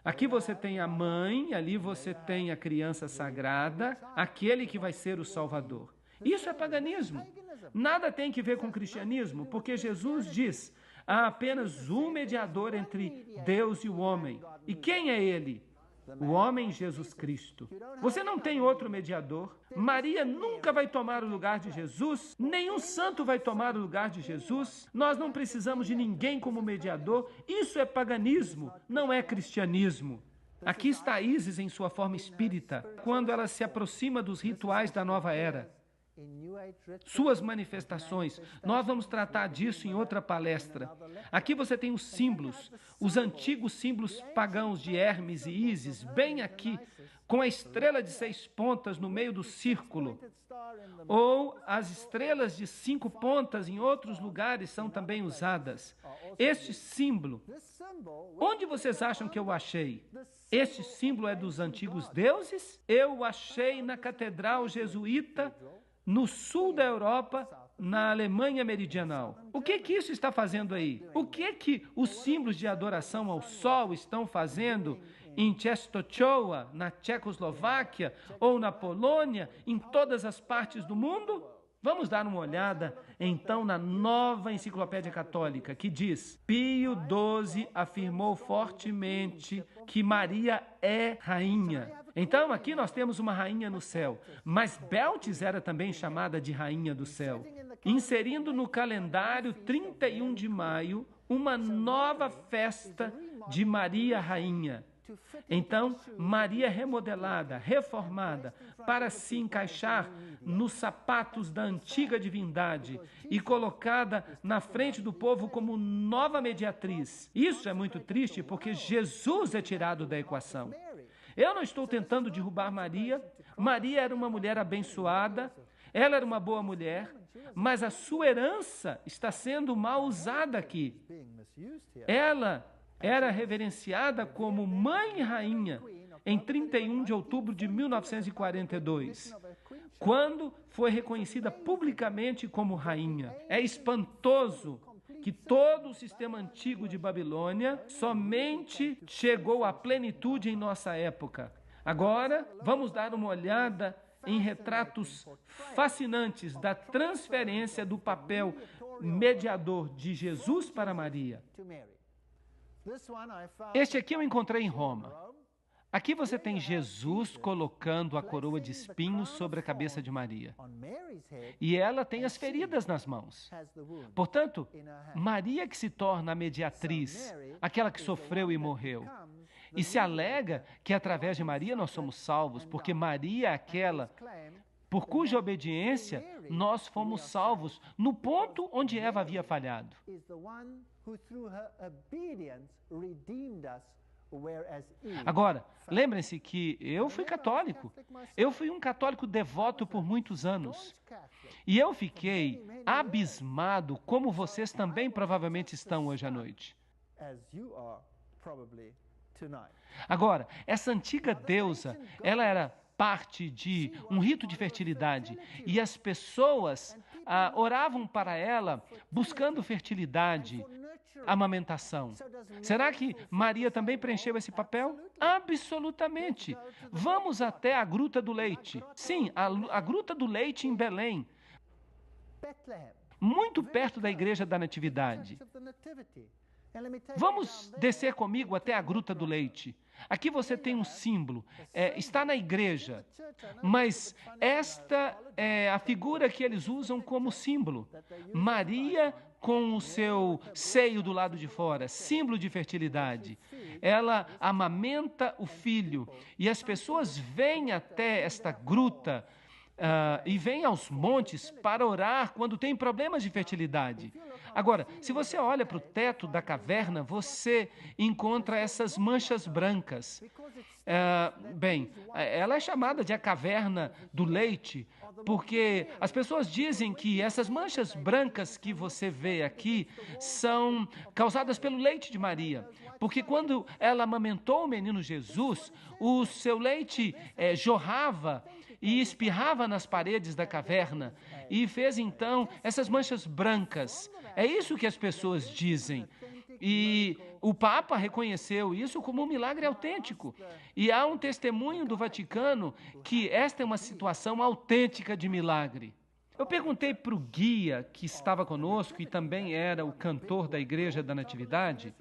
Aqui você tem a mãe, ali você tem a criança sagrada, aquele que vai ser o Salvador. Isso é paganismo. Nada tem que ver com o cristianismo, porque Jesus diz: há apenas um mediador entre Deus e o homem. E quem é ele? O homem Jesus Cristo. Você não tem outro mediador. Maria nunca vai tomar o lugar de Jesus. Nenhum santo vai tomar o lugar de Jesus. Nós não precisamos de ninguém como mediador. Isso é paganismo, não é cristianismo. Aqui está Ísis em sua forma espírita, quando ela se aproxima dos rituais da nova era. Suas manifestações. Nós vamos tratar disso em outra palestra. Aqui você tem os símbolos, os antigos símbolos pagãos de Hermes e Ísis, bem aqui, com a estrela de 6 pontas no meio do círculo. Ou as estrelas de 5 pontas em outros lugares são também usadas. Este símbolo, onde vocês acham que eu achei? Este símbolo é dos antigos deuses? Eu o achei na Catedral Jesuíta, no sul da Europa, na Alemanha meridional. O que isso está fazendo aí? O que os símbolos de adoração ao sol estão fazendo em Czestochowa, na Tchecoslováquia, ou na Polônia, em todas as partes do mundo? Vamos dar uma olhada, então, na nova enciclopédia católica, que diz: Pio XII afirmou fortemente que Maria é rainha. Então, aqui nós temos uma rainha no céu, mas Beltis era também chamada de rainha do céu. inserindo no calendário 31 de maio uma nova festa de Maria Rainha. Então, Maria remodelada, reformada, para se encaixar nos sapatos da antiga divindade e colocada na frente do povo como nova mediatriz. Isso é muito triste porque Jesus é tirado da equação. Eu não estou tentando derrubar Maria. Maria era uma mulher abençoada, ela era uma boa mulher, mas a sua herança está sendo mal usada aqui. Ela era reverenciada como mãe e rainha em 31 de outubro de 1942, quando foi reconhecida publicamente como rainha. É espantoso que todo o sistema antigo de Babilônia somente chegou à plenitude em nossa época. Agora, vamos dar uma olhada em retratos fascinantes da transferência do papel mediador de Jesus para Maria. Este aqui eu encontrei em Roma. Aqui você tem Jesus colocando a coroa de espinhos sobre a cabeça de Maria. E ela tem as feridas nas mãos. Portanto, Maria que se torna a mediatriz, aquela que sofreu e morreu. E se alega que através de Maria nós somos salvos, porque Maria é aquela por cuja obediência nós fomos salvos no ponto onde Eva havia falhado. Agora, lembrem-se que eu fui católico. Eu fui um católico devoto por muitos anos. E eu fiquei abismado, como vocês também provavelmente estão hoje à noite. Agora, essa antiga deusa, ela era parte de um rito de fertilidade e as pessoas oravam para ela buscando fertilidade, amamentação. Será que Maria também preencheu esse papel? Absolutamente. Vamos até a Gruta do Leite. Sim, a Gruta do Leite em Belém, muito perto da Igreja da Natividade. Vamos descer comigo até a Gruta do Leite. Aqui você tem um símbolo, está na igreja, mas esta é a figura que eles usam como símbolo. Maria com o seu seio do lado de fora, símbolo de fertilidade. Ela amamenta o filho e as pessoas vêm até esta gruta e vêm aos montes para orar quando tem problemas de fertilidade. Agora, se você olha para o teto da caverna, você encontra essas manchas brancas. Ela é chamada de a caverna do leite, porque as pessoas dizem que essas manchas brancas que você vê aqui são causadas pelo leite de Maria. Porque quando ela amamentou o menino Jesus, o seu leite jorrava e espirrava nas paredes da caverna e fez então essas manchas brancas. É isso que as pessoas dizem. E o Papa reconheceu isso como um milagre autêntico. E há um testemunho do Vaticano que esta é uma situação autêntica de milagre. Eu perguntei para o guia que estava conosco e também era o cantor da Igreja da Natividade.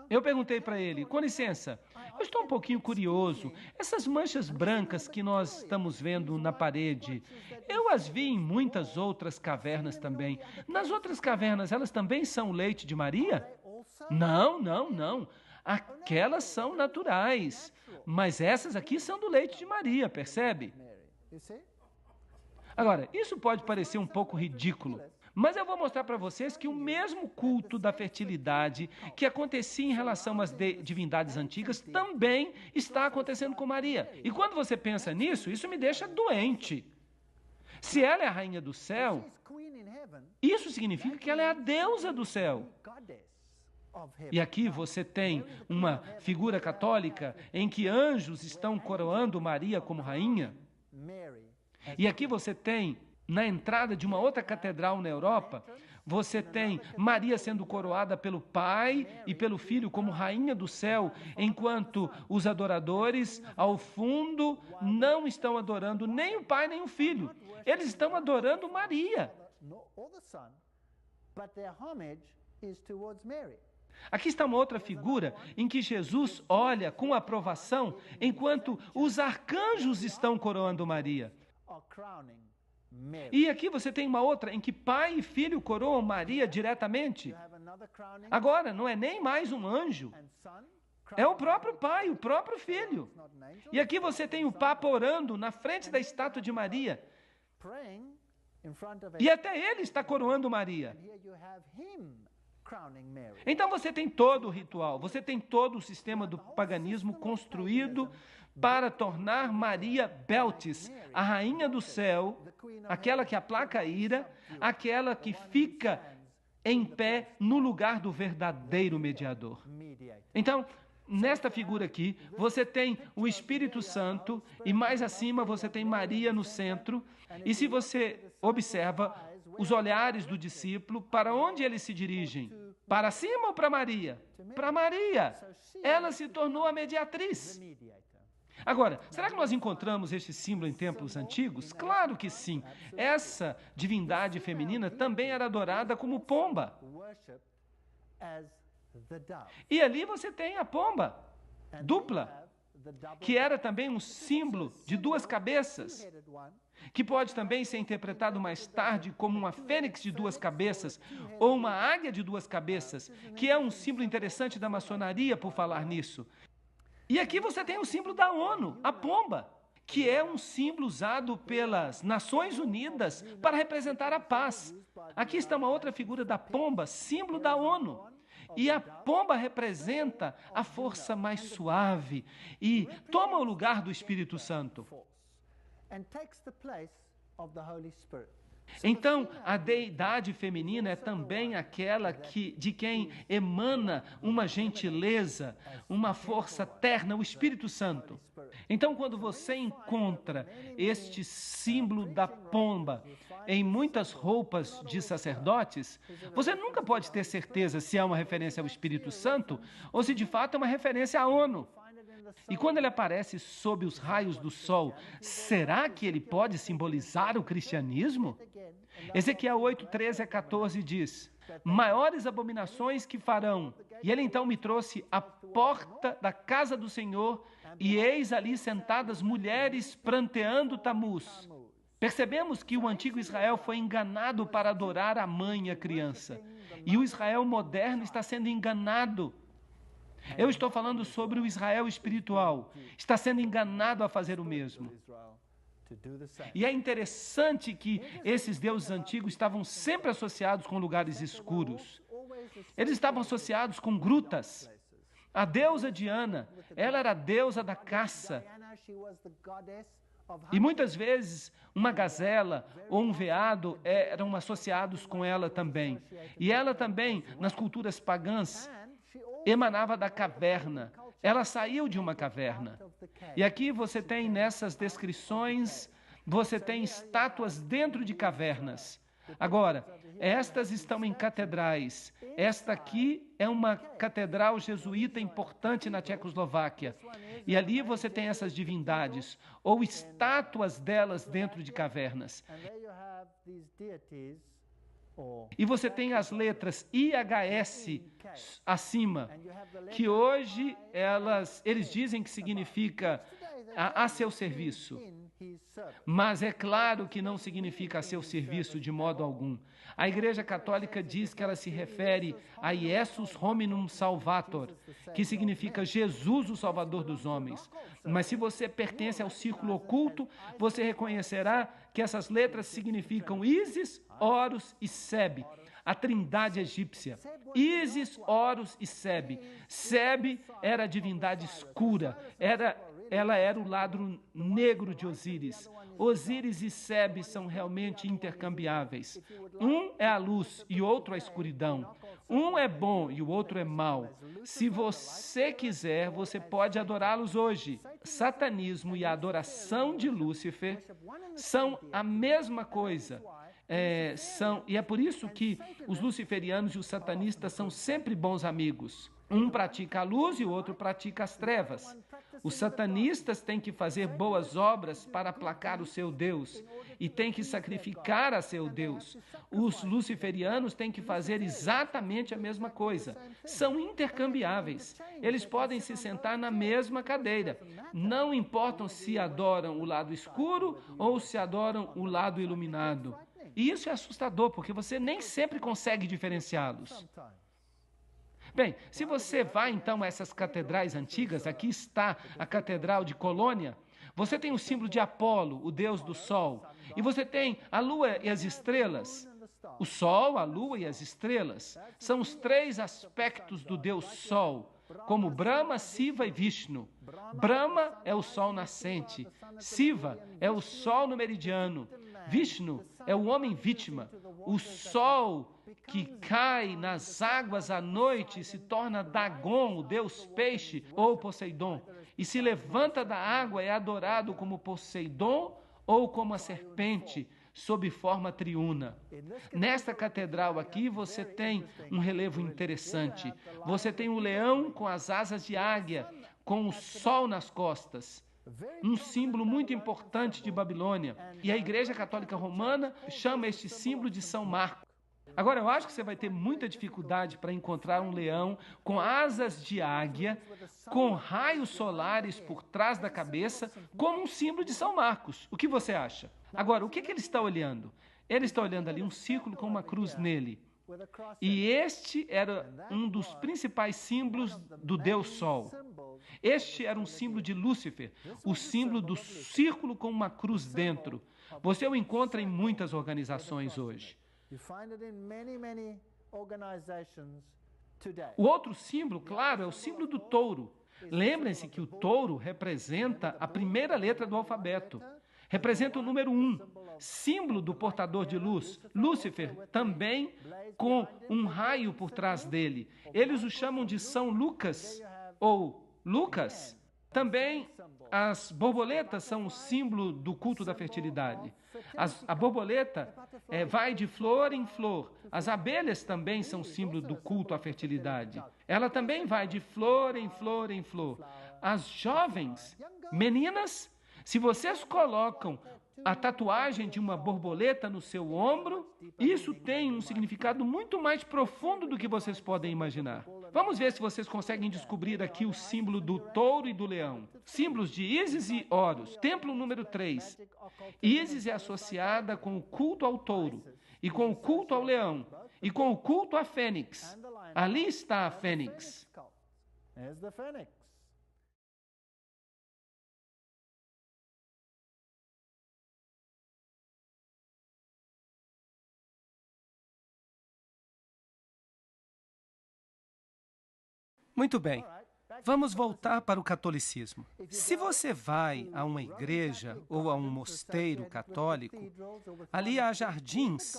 Eu perguntei para ele, com licença, eu estou um pouquinho curioso. Essas manchas brancas que nós estamos vendo na parede, eu as vi em muitas outras cavernas também. Nas outras cavernas, elas também são leite de Maria? Não. Aquelas são naturais, mas essas aqui são do leite de Maria, percebe? Agora, isso pode parecer um pouco ridículo, mas eu vou mostrar para vocês que o mesmo culto da fertilidade que acontecia em relação às divindades antigas também está acontecendo com Maria. E quando você pensa nisso, isso me deixa doente. Se ela é a rainha do céu, isso significa que ela é a deusa do céu. E aqui você tem uma figura católica em que anjos estão coroando Maria como rainha. E aqui você tem, na entrada de uma outra catedral na Europa, você tem Maria sendo coroada pelo Pai e pelo Filho como rainha do céu, enquanto os adoradores, ao fundo, não estão adorando nem o Pai nem o Filho. Eles estão adorando Maria. Aqui está uma outra figura em que Jesus olha com aprovação enquanto os arcanjos estão coroando Maria. E aqui você tem uma outra em que pai e filho coroam Maria diretamente. Agora, não é nem mais um anjo, é o próprio pai, o próprio filho. E aqui você tem o Papa orando na frente da estátua de Maria. E até ele está coroando Maria. Então você tem todo o ritual, você tem todo o sistema do paganismo construído para tornar Maria Beltis, a rainha do céu, aquela que aplaca a ira, aquela que fica em pé no lugar do verdadeiro mediador. Então, nesta figura aqui, você tem o Espírito Santo e mais acima você tem Maria no centro. E se você observa os olhares do discípulo, para onde eles se dirigem? Para cima ou para Maria? Para Maria. Ela se tornou a mediatriz. Agora, será que nós encontramos este símbolo em templos antigos? Claro que sim. Essa divindade feminina também era adorada como pomba. E ali você tem a pomba dupla, que era também um símbolo de duas cabeças, que pode também ser interpretado mais tarde como uma fênix de duas cabeças, ou uma águia de duas cabeças, que é um símbolo interessante da maçonaria, por falar nisso. E aqui você tem o símbolo da ONU, a pomba, que é um símbolo usado pelas Nações Unidas para representar a paz. Aqui está uma outra figura da pomba, símbolo da ONU. E a pomba representa a força mais suave e toma o lugar do Espírito Santo. Então, a deidade feminina é também aquela de quem emana uma gentileza, uma força terna, o Espírito Santo. Então, quando você encontra este símbolo da pomba em muitas roupas de sacerdotes, você nunca pode ter certeza se é uma referência ao Espírito Santo ou se de fato é uma referência à ONU. E quando ele aparece sob os raios do sol, será que ele pode simbolizar o cristianismo? Ezequiel 8, 13 a 14 diz: maiores abominações que farão. E ele então me trouxe à porta da casa do Senhor, e eis ali sentadas mulheres pranteando Tamuz. Percebemos que o antigo Israel foi enganado para adorar a mãe e a criança. E o Israel moderno está sendo enganado. Eu estou falando sobre o Israel espiritual. Está sendo enganado a fazer o mesmo. E é interessante que esses deuses antigos estavam sempre associados com lugares escuros. Eles estavam associados com grutas. A deusa Diana, ela era a deusa da caça. E muitas vezes uma gazela ou um veado eram associados com ela também. E ela também, nas culturas pagãs, emanava da caverna. Ela saiu de uma caverna. E aqui você tem nessas descrições, você tem estátuas dentro de cavernas. Agora, estas estão em catedrais. Esta aqui é uma catedral jesuíta importante na Tchecoslováquia. E ali você tem essas divindades, ou estátuas delas dentro de cavernas. E você tem as letras IHS acima, que hoje eles dizem que significa a seu serviço. Mas é claro que não significa a seu serviço de modo algum. A Igreja Católica diz que ela se refere a Iesus Hominum Salvator, que significa Jesus, o Salvador dos homens. Mas se você pertence ao círculo oculto, você reconhecerá que essas letras significam Ísis, Horus e Sebe, a trindade egípcia. Ísis, Horus e Sebe. Sebe era a divindade escura, ela era o lado negro de Osíris. Osíris e Sebe são realmente intercambiáveis. Um é a luz e outro a escuridão. Um é bom e o outro é mau. Se você quiser, você pode adorá-los hoje. Satanismo e a adoração de Lúcifer são a mesma coisa. E é por isso que os luciferianos e os satanistas são sempre bons amigos. Um pratica a luz e o outro pratica as trevas. Os satanistas têm que fazer boas obras para aplacar o seu Deus e têm que sacrificar a seu Deus. os luciferianos têm que fazer exatamente a mesma coisa. São intercambiáveis. Eles podem se sentar na mesma cadeira. Não importam se adoram o lado escuro ou se adoram o lado iluminado. E isso é assustador, porque você nem sempre consegue diferenciá-los. Bem, se você vai então a essas catedrais antigas, aqui está a Catedral de Colônia, você tem o símbolo de Apolo, o deus do sol, e você tem a lua e as estrelas. O sol, a lua e as estrelas são os três aspectos do deus sol, como Brahma, Shiva e Vishnu. Brahma é o sol nascente, Shiva é o sol no meridiano, Vishnu é o homem vítima, o sol que cai nas águas à noite e se torna Dagon, o deus peixe ou Poseidon, e se levanta da água é adorado como Poseidon ou como a serpente, sob forma triuna. Nesta catedral aqui você tem um relevo interessante. Você tem o leão com as asas de águia, com o sol nas costas. Um símbolo muito importante de Babilônia. E a Igreja Católica Romana chama este símbolo de São Marcos. Agora, eu acho que você vai ter muita dificuldade para encontrar um leão com asas de águia, com raios solares por trás da cabeça, como um símbolo de São Marcos. O que você acha? Agora, o que ele está olhando? Ele está olhando ali um círculo com uma cruz nele. E este era um dos principais símbolos do Deus Sol. Este era um símbolo de Lúcifer, o símbolo do círculo com uma cruz dentro. Você o encontra em muitas organizações hoje. O outro símbolo, claro, é o símbolo do touro. Lembrem-se que o touro representa a primeira letra do alfabeto. Representa o número 1, símbolo do portador de luz. Lúcifer, também com um raio por trás dele. Eles o chamam de São Lucas ou Lucas. Também as borboletas são o símbolo do culto da fertilidade. A borboleta vai de flor em flor. As abelhas também são símbolo do culto à fertilidade. Ela também vai de flor em flor em flor. As jovens meninas, se vocês colocam a tatuagem de uma borboleta no seu ombro, isso tem um significado muito mais profundo do que vocês podem imaginar. Vamos ver se vocês conseguem descobrir aqui o símbolo do touro e do leão. Símbolos de Ísis e Horus. Templo número 3. Ísis é associada com o culto ao touro, e com o culto ao leão, e com o culto à fênix. Ali está a fênix. Muito bem, vamos voltar para o catolicismo. Se você vai a uma igreja ou a um mosteiro católico, ali há jardins,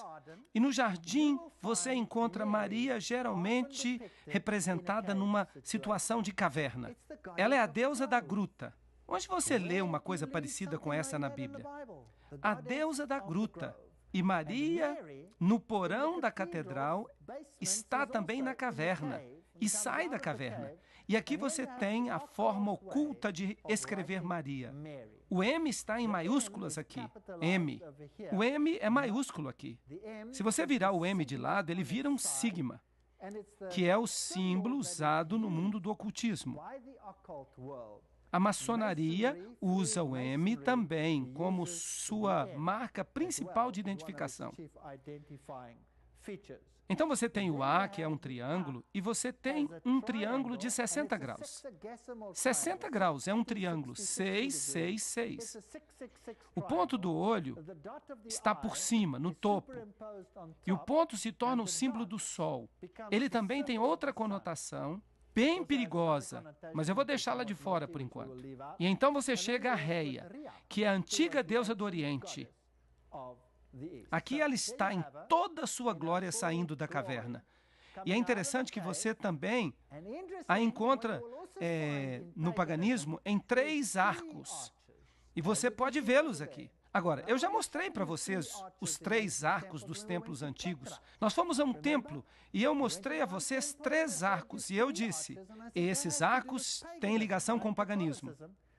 e no jardim você encontra Maria geralmente representada numa situação de caverna. Ela é a deusa da gruta. Onde você lê uma coisa parecida com essa na Bíblia? A deusa da gruta. E Maria, no porão da catedral, está também na caverna e sai da caverna. E aqui você tem a forma oculta de escrever Maria. O M está em maiúsculas aqui. M. O M é maiúsculo aqui. Se você virar o M de lado, ele vira um sigma, que é o símbolo usado no mundo do ocultismo. A maçonaria usa o M também como sua marca principal de identificação. Então você tem o A, que é um triângulo, e você tem um triângulo de 60 graus. 60 graus é um triângulo, 6, 6, 6. O ponto do olho está por cima, no topo, e o ponto se torna o símbolo do Sol. Ele também tem outra conotação, bem perigosa, mas eu vou deixá-la de fora por enquanto. E então você chega a Reia, que é a antiga deusa do Oriente. Aqui ela está em toda a sua glória saindo da caverna. E é interessante que você também a encontra no paganismo em 3 arcos. E você pode vê-los aqui. Agora, eu já mostrei para vocês os 3 arcos dos templos antigos. Nós fomos a um templo e eu mostrei a vocês 3 arcos. E eu disse, esses arcos têm ligação com o paganismo.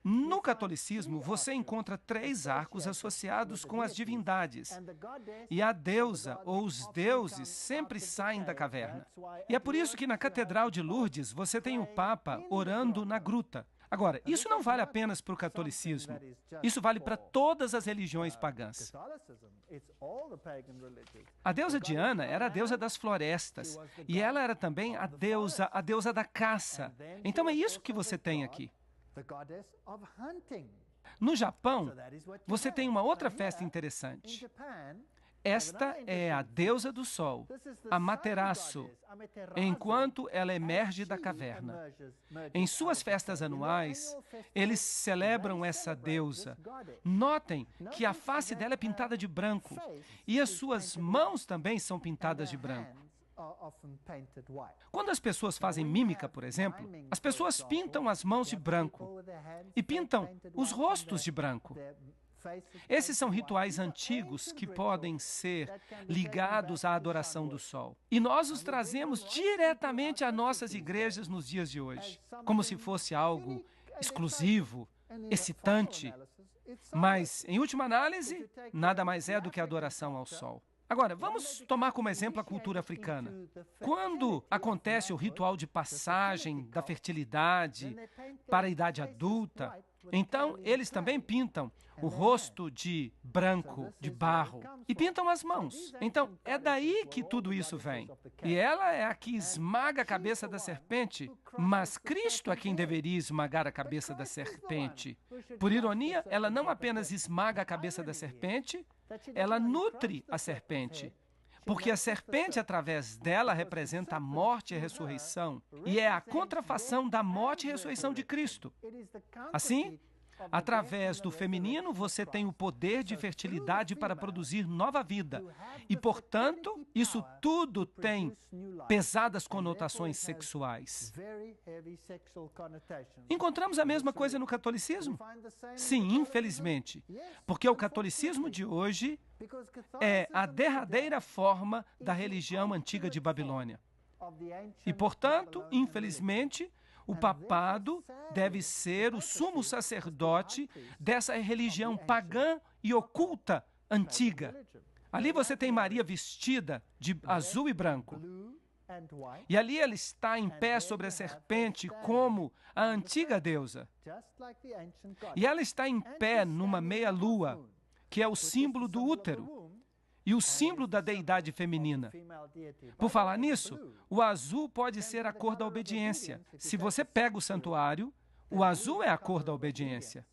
No catolicismo, você encontra 3 arcos associados com as divindades. E a deusa ou os deuses sempre saem da caverna. E é por isso que na Catedral de Lourdes você tem o Papa orando na gruta. Agora, isso não vale apenas para o catolicismo. Isso vale para todas as religiões pagãs. A deusa Diana era a deusa das florestas. E ela era também a deusa da caça. Então é isso que você tem aqui. No Japão, você tem uma outra festa interessante. Esta é a deusa do sol, Amaterasu, enquanto ela emerge da caverna. Em suas festas anuais, eles celebram essa deusa. Notem que a face dela é pintada de branco e as suas mãos também são pintadas de branco. Quando as pessoas fazem mímica, por exemplo, as pessoas pintam as mãos de branco e pintam os rostos de branco. Esses são rituais antigos que podem ser ligados à adoração do sol. E nós os trazemos diretamente às nossas igrejas nos dias de hoje, como se fosse algo exclusivo, excitante. Mas, em última análise, nada mais é do que a adoração ao sol. Agora, vamos tomar como exemplo a cultura africana. Quando acontece o ritual de passagem da fertilidade para a idade adulta, então eles também pintam o rosto de branco, de barro, e pintam as mãos. Então, é daí que tudo isso vem. E ela é a que esmaga a cabeça da serpente, mas Cristo é quem deveria esmagar a cabeça da serpente. Por ironia, ela não apenas esmaga a cabeça da serpente, ela nutre a serpente. Porque a serpente, através dela, representa a morte e a ressurreição, e é a contrafação da morte e ressurreição de Cristo. Assim, através do feminino, você tem o poder de fertilidade para produzir nova vida. E, portanto, isso tudo tem pesadas conotações sexuais. Encontramos a mesma coisa no catolicismo? Sim, infelizmente. Porque o catolicismo de hoje é a derradeira forma da religião antiga de Babilônia. E, portanto, infelizmente, o papado deve ser o sumo sacerdote dessa religião pagã e oculta antiga. Ali você tem Maria vestida de azul e branco. E ali ela está em pé sobre a serpente como a antiga deusa. E ela está em pé numa meia-lua, que é o símbolo do útero e o símbolo da deidade feminina. Por falar nisso, o azul pode ser a cor da obediência. Se você pega o santuário, o azul é a cor da obediência.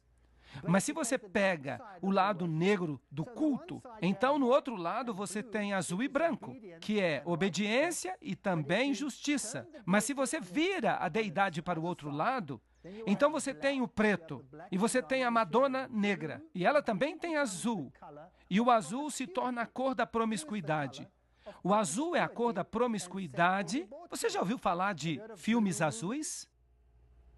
Mas se você pega o lado negro do culto, então no outro lado você tem azul e branco, que é obediência e também justiça. Mas se você vira a deidade para o outro lado, então você tem o preto, e você tem a Madonna negra, e ela também tem azul. E o azul se torna a cor da promiscuidade. O azul é a cor da promiscuidade. Você já ouviu falar de filmes azuis?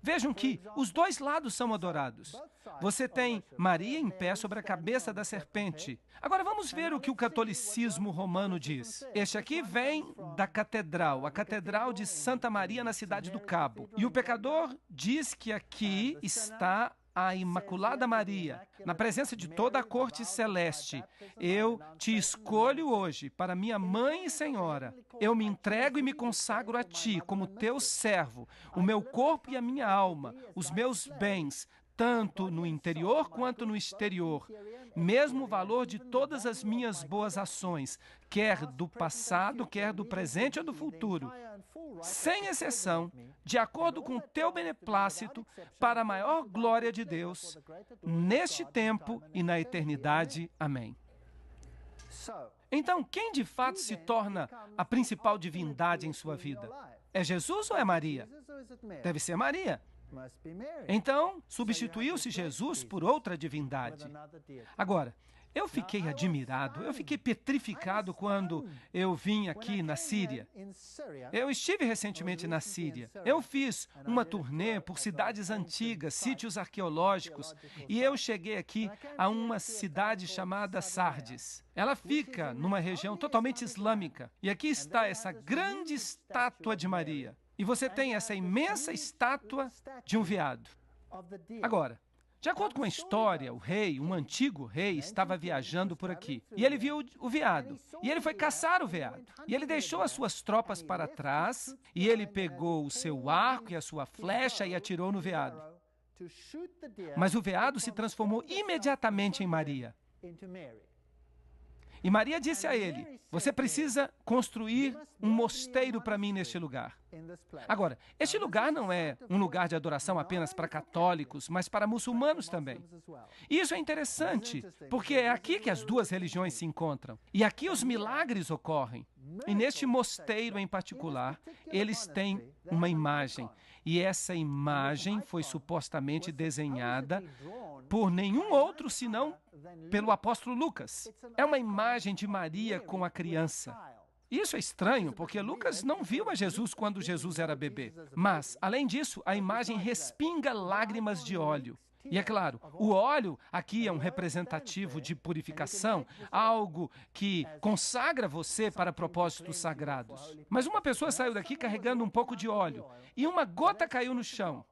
Vejam que os dois lados são adorados. Você tem Maria em pé sobre a cabeça da serpente. Agora vamos ver o que o catolicismo romano diz. Este aqui vem da catedral, a Catedral de Santa Maria na cidade do Cabo. E o pecador diz que aqui está a Imaculada Maria, na presença de toda a corte celeste. Eu te escolho hoje para minha mãe e senhora. Eu me entrego e me consagro a ti como teu servo, o meu corpo e a minha alma, os meus bens, tanto no interior quanto no exterior, mesmo o valor de todas as minhas boas ações, quer do passado, quer do presente ou do futuro, sem exceção, de acordo com o teu beneplácito, para a maior glória de Deus, neste tempo e na eternidade. Amém. Então, quem de fato se torna a principal divindade em sua vida? É Jesus ou é Maria? Deve ser Maria. Então, substituiu-se Jesus por outra divindade. Agora, eu fiquei admirado, eu fiquei petrificado quando eu vim aqui na Síria. Eu estive recentemente na Síria. Eu fiz uma turnê por cidades antigas, sítios arqueológicos, e eu cheguei aqui a uma cidade chamada Sardes. Ela fica numa região totalmente islâmica. E aqui está essa grande estátua de Maria. E você tem essa imensa estátua de um veado. Agora, De acordo com a história, o rei, um antigo rei, estava viajando por aqui. E ele viu o veado. E ele foi caçar o veado. E ele deixou as suas tropas para trás. E ele pegou o seu arco e a sua flecha e atirou no veado. Mas o veado se transformou imediatamente em Maria. E Maria disse a ele: você precisa construir um mosteiro para mim neste lugar. Agora, este lugar não é um lugar de adoração apenas para católicos, mas para muçulmanos também. E isso é interessante, porque é aqui que as duas religiões se encontram. E aqui os milagres ocorrem. E neste mosteiro em particular, eles têm uma imagem. E essa imagem foi supostamente desenhada por nenhum outro senão pelo apóstolo Lucas. É uma imagem de Maria com a criança. Isso é estranho, porque Lucas não viu a Jesus quando Jesus era bebê. Mas, além disso, a imagem respinga lágrimas de óleo. E é claro, o óleo aqui é um representativo de purificação, algo que consagra você para propósitos sagrados. Mas uma pessoa saiu daqui carregando um pouco de óleo e uma gota caiu no chão.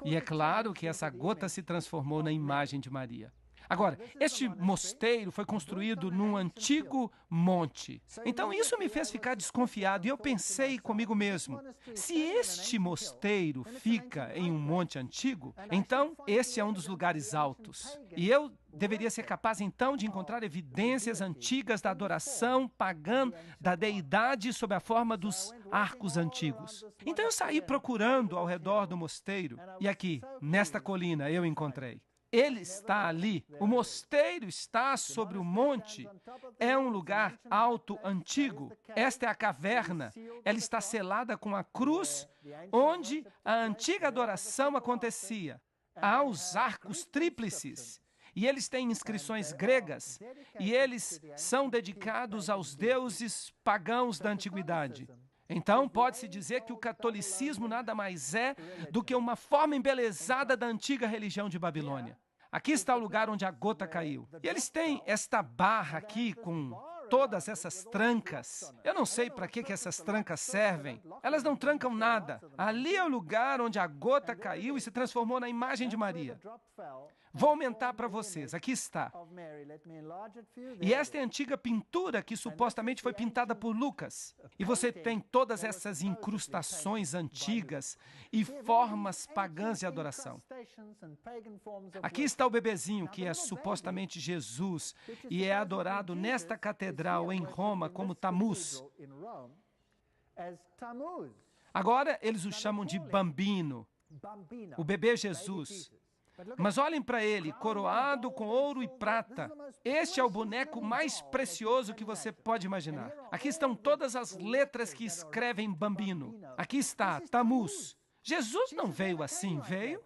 E é claro que essa gota se transformou na imagem de Maria. Agora, este mosteiro foi construído num antigo monte. Então, isso me fez ficar desconfiado e eu pensei comigo mesmo, se este mosteiro fica em um monte antigo, então este é um dos lugares altos. E eu deveria ser capaz, então, de encontrar evidências antigas da adoração pagã da deidade sob a forma dos arcos antigos. Então, eu saí procurando ao redor do mosteiro e aqui, nesta colina, eu encontrei. Ele está ali. O mosteiro está sobre o monte. É um lugar alto, antigo. Esta é a caverna. Ela está selada com a cruz, onde a antiga adoração acontecia. Há os arcos tríplices. E eles têm inscrições gregas. E eles são dedicados aos deuses pagãos da antiguidade. Então, pode-se dizer que o catolicismo nada mais é do que uma forma embelezada da antiga religião de Babilônia. Aqui está o lugar onde a gota caiu. E eles têm esta barra aqui com todas essas trancas. Eu não sei para que essas trancas servem. Elas não trancam nada. Ali é o lugar onde a gota caiu e se transformou na imagem de Maria. Vou aumentar para vocês. Aqui está. E esta é a antiga pintura que supostamente foi pintada por Lucas. E você tem todas essas incrustações antigas e formas pagãs de adoração. Aqui está o bebezinho, que é supostamente Jesus, e é adorado nesta catedral em Roma como Tamuz. Agora eles o chamam de Bambino, o bebê Jesus. Mas olhem para ele, coroado com ouro e prata. Este é o boneco mais precioso que você pode imaginar. Aqui estão todas as letras que escrevem Bambino. Aqui está, Tamuz. Jesus não veio assim, veio?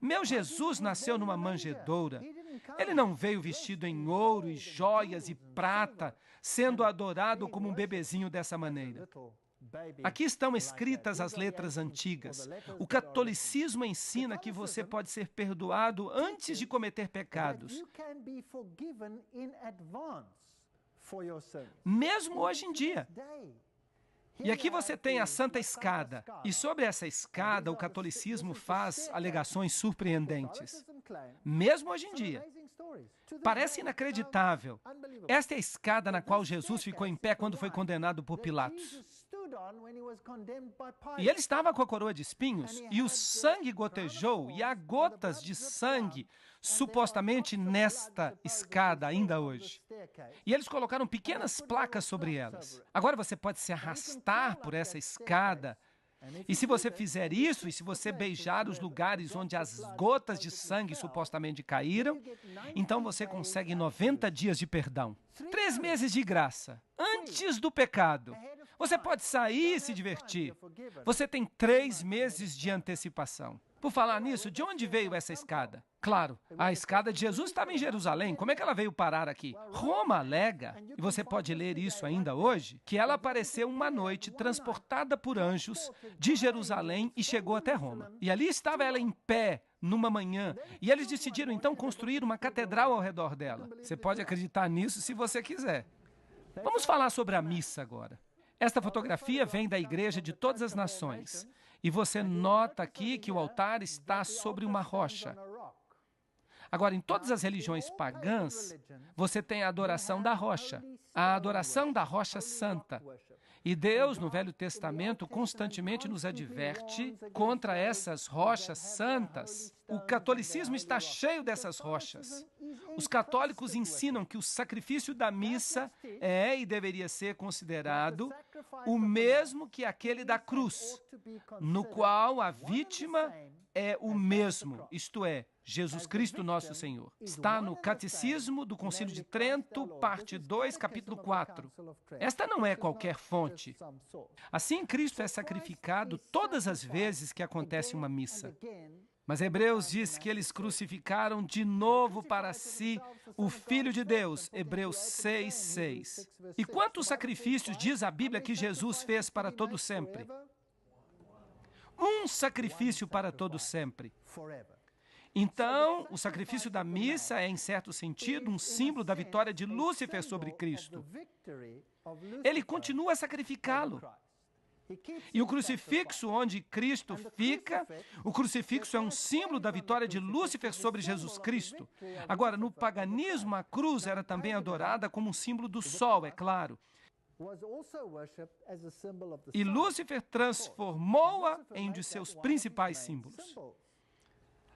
Meu Jesus nasceu numa manjedoura. Ele não veio vestido em ouro e joias e prata, sendo adorado como um bebezinho dessa maneira. Aqui estão escritas as letras antigas. O catolicismo ensina que você pode ser perdoado antes de cometer pecados. Mesmo hoje em dia. E aqui você tem a Santa Escada. E sobre essa escada, o catolicismo faz alegações surpreendentes. Mesmo hoje em dia. Parece inacreditável. Esta é a escada na qual Jesus ficou em pé quando foi condenado por Pilatos. E ele estava com a coroa de espinhos, e o sangue gotejou, e há gotas de sangue, supostamente nesta escada ainda hoje. E eles colocaram pequenas placas sobre elas. Agora você pode se arrastar por essa escada, e se você fizer isso, e se você beijar os lugares onde as gotas de sangue supostamente caíram, então você consegue 90 dias de perdão. 3 meses de graça, antes do pecado. Você pode sair e se divertir. Você tem 3 meses de antecipação. Por falar nisso, de onde veio essa escada? Claro, a escada de Jesus estava em Jerusalém. Como é que ela veio parar aqui? Roma alega, e você pode ler isso ainda hoje, que ela apareceu uma noite transportada por anjos de Jerusalém e chegou até Roma. E ali estava ela em pé, numa manhã, e eles decidiram então construir uma catedral ao redor dela. Você pode acreditar nisso se você quiser. Vamos falar sobre a missa agora. Esta fotografia vem da Igreja de Todas as Nações. E você nota aqui que o altar está sobre uma rocha. Agora, em todas as religiões pagãs, você tem a adoração da rocha, a adoração da rocha santa. E Deus, no Velho Testamento, constantemente nos adverte contra essas rochas santas. O catolicismo está cheio dessas rochas. Os católicos ensinam que o sacrifício da missa é e deveria ser considerado o mesmo que aquele da cruz, no qual a vítima é o mesmo, isto é, Jesus Cristo nosso Senhor. Está no Catecismo do Concílio de Trento, parte 2, capítulo 4. Esta não é qualquer fonte. Assim, Cristo é sacrificado todas as vezes que acontece uma missa. Mas Hebreus diz que eles crucificaram de novo para si o Filho de Deus, Hebreus 6:6. E quantos sacrifícios diz a Bíblia que Jesus fez para todo sempre? Um sacrifício para todo sempre. Então, o sacrifício da missa é, em certo sentido, um símbolo da vitória de Lúcifer sobre Cristo. Ele continua a sacrificá-lo. E o crucifixo onde Cristo fica, o crucifixo é um símbolo da vitória de Lúcifer sobre Jesus Cristo. Agora, no paganismo, a cruz era também adorada como um símbolo do sol, é claro. E Lúcifer transformou-a em um de seus principais símbolos.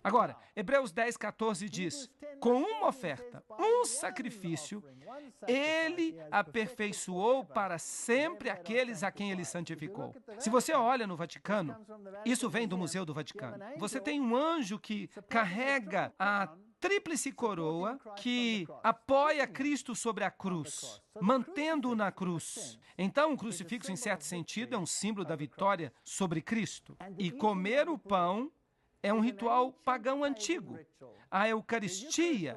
Agora, Hebreus 10:14 diz, com uma oferta, um sacrifício, ele aperfeiçoou para sempre aqueles a quem ele santificou. Se você olha no Vaticano, isso vem do Museu do Vaticano, você tem um anjo que carrega a tríplice coroa que apoia Cristo sobre a cruz, mantendo-o na cruz. Então, o crucifixo, em certo sentido, é um símbolo da vitória sobre Cristo. E comer o pão é um ritual pagão antigo. A Eucaristia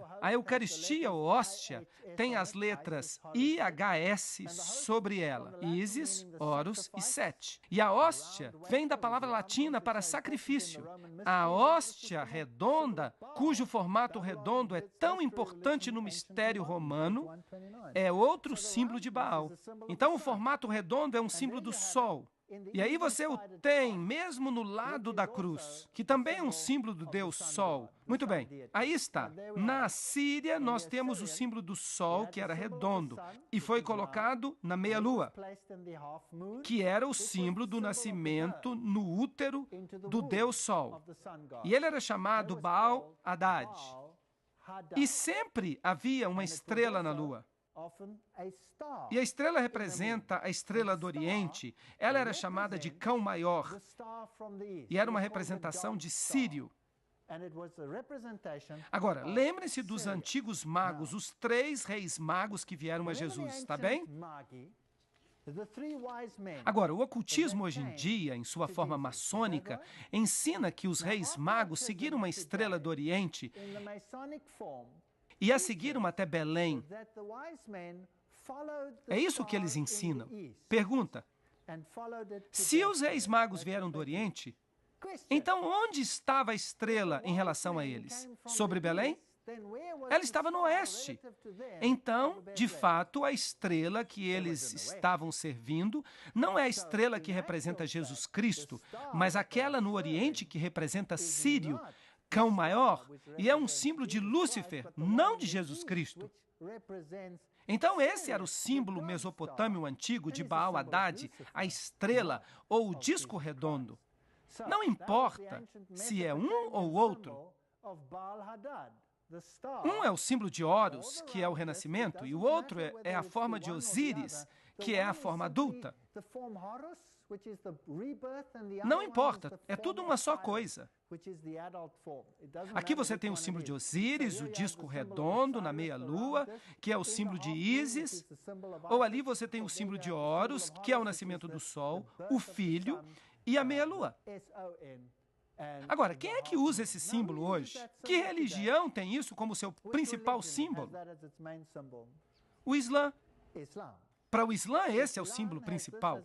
ou hóstia, tem as letras IHS sobre ela. Isis, Horus e Sete. E a hóstia vem da palavra latina para sacrifício. A hóstia redonda, cujo formato redondo é tão importante no mistério romano, é outro símbolo de Baal. Então, o formato redondo é um símbolo do sol. E aí você o tem mesmo no lado da cruz, que também é um símbolo do Deus Sol. Muito bem, aí está. Na Síria, nós temos o símbolo do Sol, que era redondo, e foi colocado na meia-lua, que era o símbolo do nascimento no útero do Deus Sol. E ele era chamado Baal Haddad. E sempre havia uma estrela na lua. E a estrela representa a estrela do Oriente. Ela era chamada de Cão Maior e era uma representação de Sírio. Agora, lembrem-se dos antigos magos, os 3 reis magos que vieram a Jesus, está bem? Agora, o ocultismo hoje em dia, em sua forma maçônica, ensina que os reis magos seguiram uma estrela do Oriente e a seguiram até Belém. É isso que eles ensinam. Pergunta, se os reis magos vieram do Oriente, então onde estava a estrela em relação a eles? Sobre Belém? Ela estava no oeste. Então, de fato, a estrela que eles estavam servindo não é a estrela que representa Jesus Cristo, mas aquela no Oriente que representa Sírio, Cão Maior, e é um símbolo de Lúcifer, não de Jesus Cristo. Então, esse era o símbolo mesopotâmio antigo de Baal Haddad, a estrela ou o disco redondo. Não importa se é um ou outro. Um é o símbolo de Horus, que é o renascimento, e o outro é a forma de Osíris, que é a forma adulta. Não importa, é tudo uma só coisa. Aqui você tem o símbolo de Osíris, o disco redondo na meia-lua, que é o símbolo de Ísis, ou ali você tem o símbolo de Horus, que é o nascimento do sol, o filho e a meia-lua. Agora, quem é que usa esse símbolo hoje? Que religião tem isso como seu principal símbolo? O Islã. Para o Islã, esse é o símbolo principal.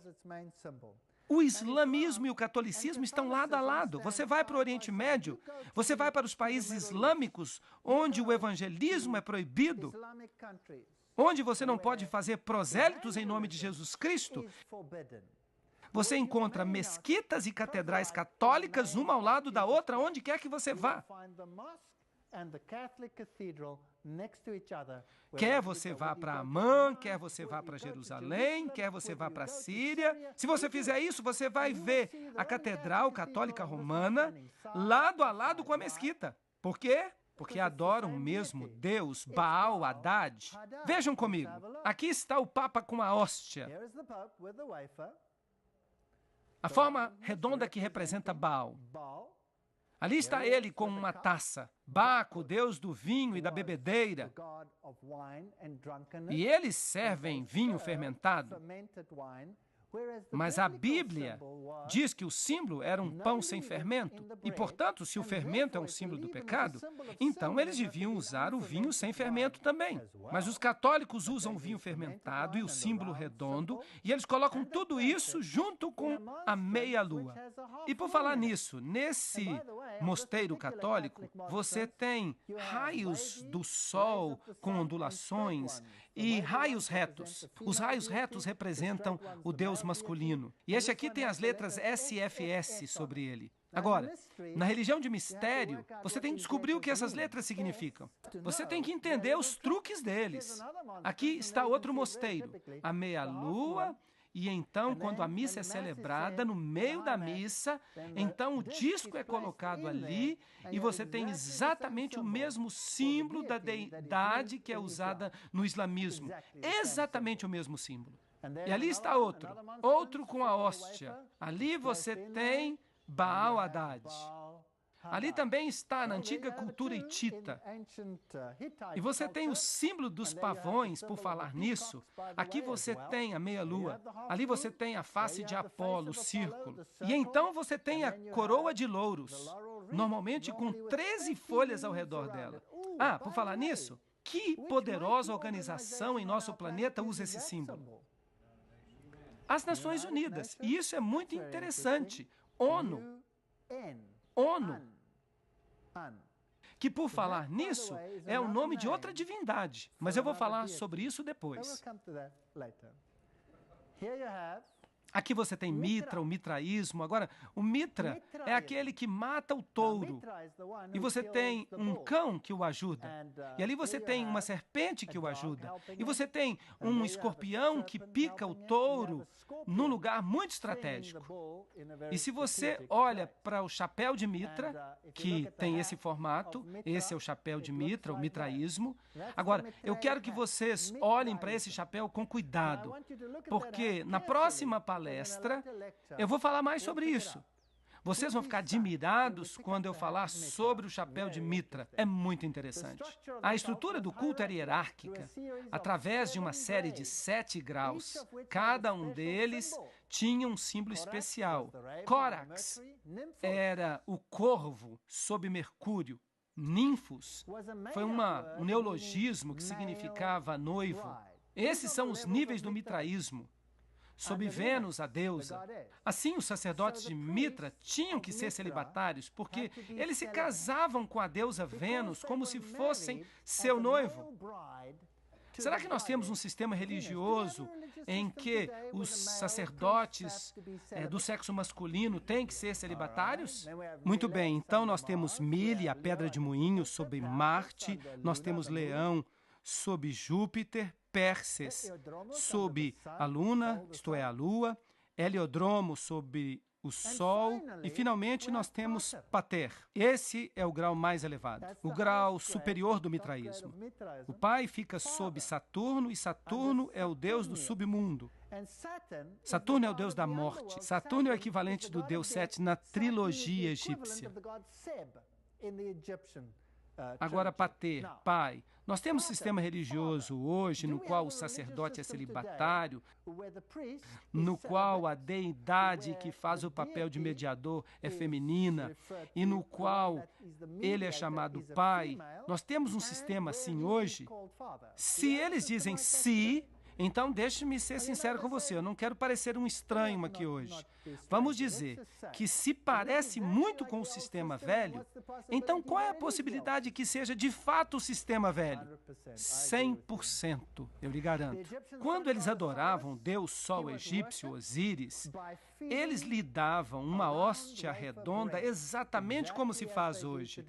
O islamismo e o catolicismo estão lado a lado. Você vai para o Oriente Médio, você vai para os países islâmicos, onde o evangelismo é proibido, onde você não pode fazer prosélitos em nome de Jesus Cristo. Você encontra mesquitas e catedrais católicas, uma ao lado da outra, onde quer que você vá. Quer você vá para Amã, quer você vá para Jerusalém, quer você vá para a Síria. Se você fizer isso, você vai ver a Catedral Católica Romana lado a lado com a mesquita. Por quê? Porque adoram o mesmo Deus, Baal Haddad. Vejam comigo, aqui está o Papa com a hóstia. A forma redonda que representa Baal. Ali está ele com uma taça. Baco, deus do vinho e da bebedeira. E eles servem vinho fermentado. Mas a Bíblia diz que o símbolo era um pão sem fermento. E, portanto, se o fermento é um símbolo do pecado, então eles deviam usar o vinho sem fermento também. Mas os católicos usam o vinho fermentado e o símbolo redondo, e eles colocam tudo isso junto com a meia-lua. E por falar nisso, nesse mosteiro católico, você tem raios do sol com ondulações e raios retos. Os raios retos representam o Deus masculino. E este aqui tem as letras SFS sobre ele. Agora, na religião de mistério, você tem que descobrir o que essas letras significam. Você tem que entender os truques deles. Aqui está outro mosteiro, a meia-lua. E então, quando a missa é celebrada, no meio da missa, então o disco é colocado ali e você tem exatamente o mesmo símbolo da deidade que é usada no islamismo. Exatamente o mesmo símbolo. E ali está outro com a hóstia. Ali você tem Baal Haddad. Ali também está na antiga cultura hitita. E você tem o símbolo dos pavões, por falar nisso. Aqui você tem a meia-lua. Ali você tem a face de Apolo, o círculo. E então você tem a coroa de louros, normalmente com 13 folhas ao redor dela. Ah, por falar nisso, que poderosa organização em nosso planeta usa esse símbolo? As Nações Unidas. E isso é muito interessante. ONU. Que, por falar nisso, é o nome de outra divindade. Mas eu vou falar sobre isso depois. Aqui você tem Mitra, o mitraísmo. Agora, o Mitra é aquele que mata o touro. E você tem um cão que o ajuda. E ali você tem uma serpente que o ajuda. E você tem um escorpião que pica o touro num lugar muito estratégico. E se você olha para o chapéu de Mitra, que tem esse formato, esse é o chapéu de Mitra, o mitraísmo. Agora, eu quero que vocês olhem para esse chapéu com cuidado, porque na próxima palestra eu vou falar mais sobre isso. Vocês vão ficar admirados quando eu falar sobre o chapéu de Mitra. É muito interessante. A estrutura do culto era hierárquica, através de uma série de 7 graus. Cada um deles tinha um símbolo especial. Córax era o corvo sob Mercúrio. Ninfos foi um neologismo que significava noivo. Esses são os níveis do mitraísmo. Sob Vênus, a deusa. Assim, os sacerdotes de Mitra tinham que ser celibatários, porque eles se casavam com a deusa Vênus como se fossem seu noivo. Será que nós temos um sistema religioso em que os sacerdotes do sexo masculino têm que ser celibatários? Muito bem, então nós temos Mili, a pedra de moinho, sob Marte, nós temos Leão sob Júpiter, Pérses sob a Luna, isto é, a Lua, Heliodromo sob o Sol e, finalmente, nós temos Pater. Esse é o grau mais elevado, o grau superior do mitraísmo. O pai fica sob Saturno e Saturno é o deus do submundo. Saturno é o deus da morte. Saturno é o equivalente do deus Sete na trilogia egípcia. Agora, Pater, pai. Nós temos um sistema religioso hoje no qual o sacerdote é celibatário, no qual a deidade que faz o papel de mediador é feminina e no qual ele é chamado pai. Nós temos um sistema assim hoje. Se eles dizem sim, então deixe-me ser sincero com você, eu não quero parecer um estranho aqui hoje. Vamos dizer que se parece muito com o sistema velho, então qual é a possibilidade que seja de fato o sistema velho? 100%, eu lhe garanto. Quando eles adoravam o deus sol egípcio, Osíris, eles lhe davam uma hóstia redonda exatamente como se faz hoje.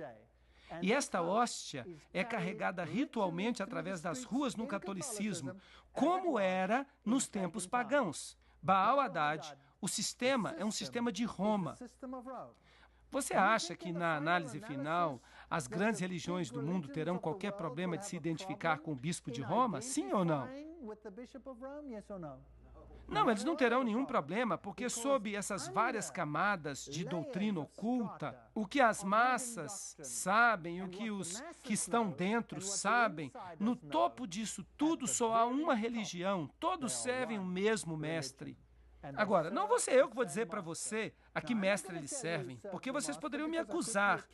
E esta hóstia é carregada ritualmente através das ruas no catolicismo, como era nos tempos pagãos. Baal Haddad, o sistema é um sistema de Roma. Você acha que, na análise final, as grandes religiões do mundo terão qualquer problema de se identificar com o bispo de Roma? Sim ou não? Não, eles não terão nenhum problema, porque sob essas várias camadas de doutrina oculta, o que as massas sabem, o que os que estão dentro sabem, no topo disso tudo só há uma religião, todos servem o mesmo mestre. Agora, não vou ser eu que vou dizer para você a que mestre eles servem, porque vocês poderiam me acusar.